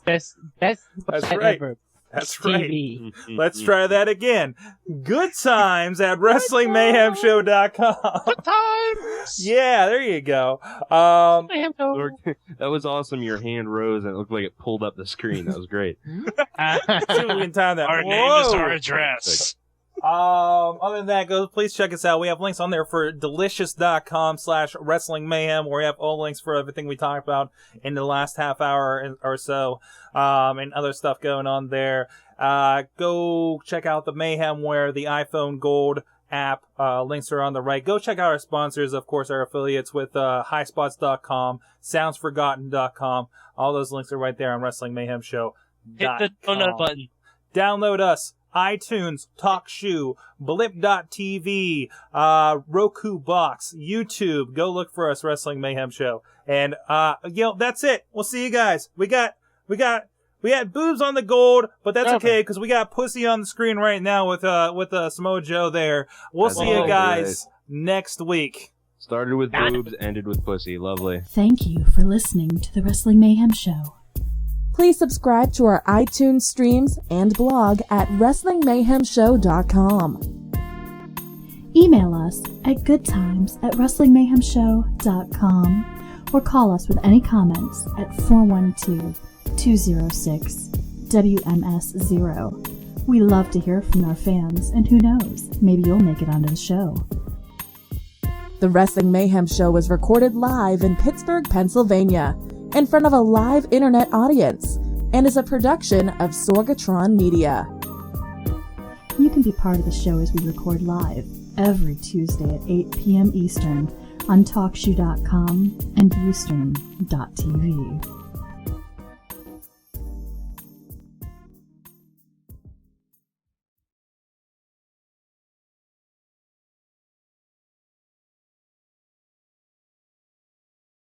Best That's right. ever. That's TV. right. Let's try that again. Good times at WrestlingMayhemShow.com. Good times. Yeah, there you go. That was awesome. Your hand rose and it looked like it pulled up the screen. That was great. See if we can time that. Our name is our address. Other than that, please check us out. We have links on there for delicious.com/wrestlingmayhem, where we have all links for everything we talked about in the last half hour or so, and other stuff going on there. Go check out the Mayhem Wear, the iPhone Gold app. Links are on the right. Go check out our sponsors, of course, our affiliates with highspots.com, soundsforgotten.com. All those links are right there on WrestlingMayhemShow.com. Hit the donut button. Download us. iTunes, TalkShoe, Blip.tv, Roku Box, YouTube. Go look for us, Wrestling Mayhem Show. And, that's it. We'll see you guys. We had Boobs on the gold, but that's okay, because we got Pussy on the screen right now with Samoa Joe there. We'll see you guys next week. Started with boobs, ended with pussy. Lovely. Thank you for listening to the Wrestling Mayhem Show. Please subscribe to our iTunes streams and blog at WrestlingMayhemShow.com. Email us at goodtimes@WrestlingMayhemShow.com or call us with any comments at 412-206-WMS0. We love to hear from our fans, and who knows, maybe you'll make it onto the show. The Wrestling Mayhem Show was recorded live in Pittsburgh, Pennsylvania, in front of a live internet audience, and is a production of Sorgatron Media. You can be part of the show as we record live every Tuesday at 8 p.m. Eastern on TalkShoe.com and Viewstream.tv.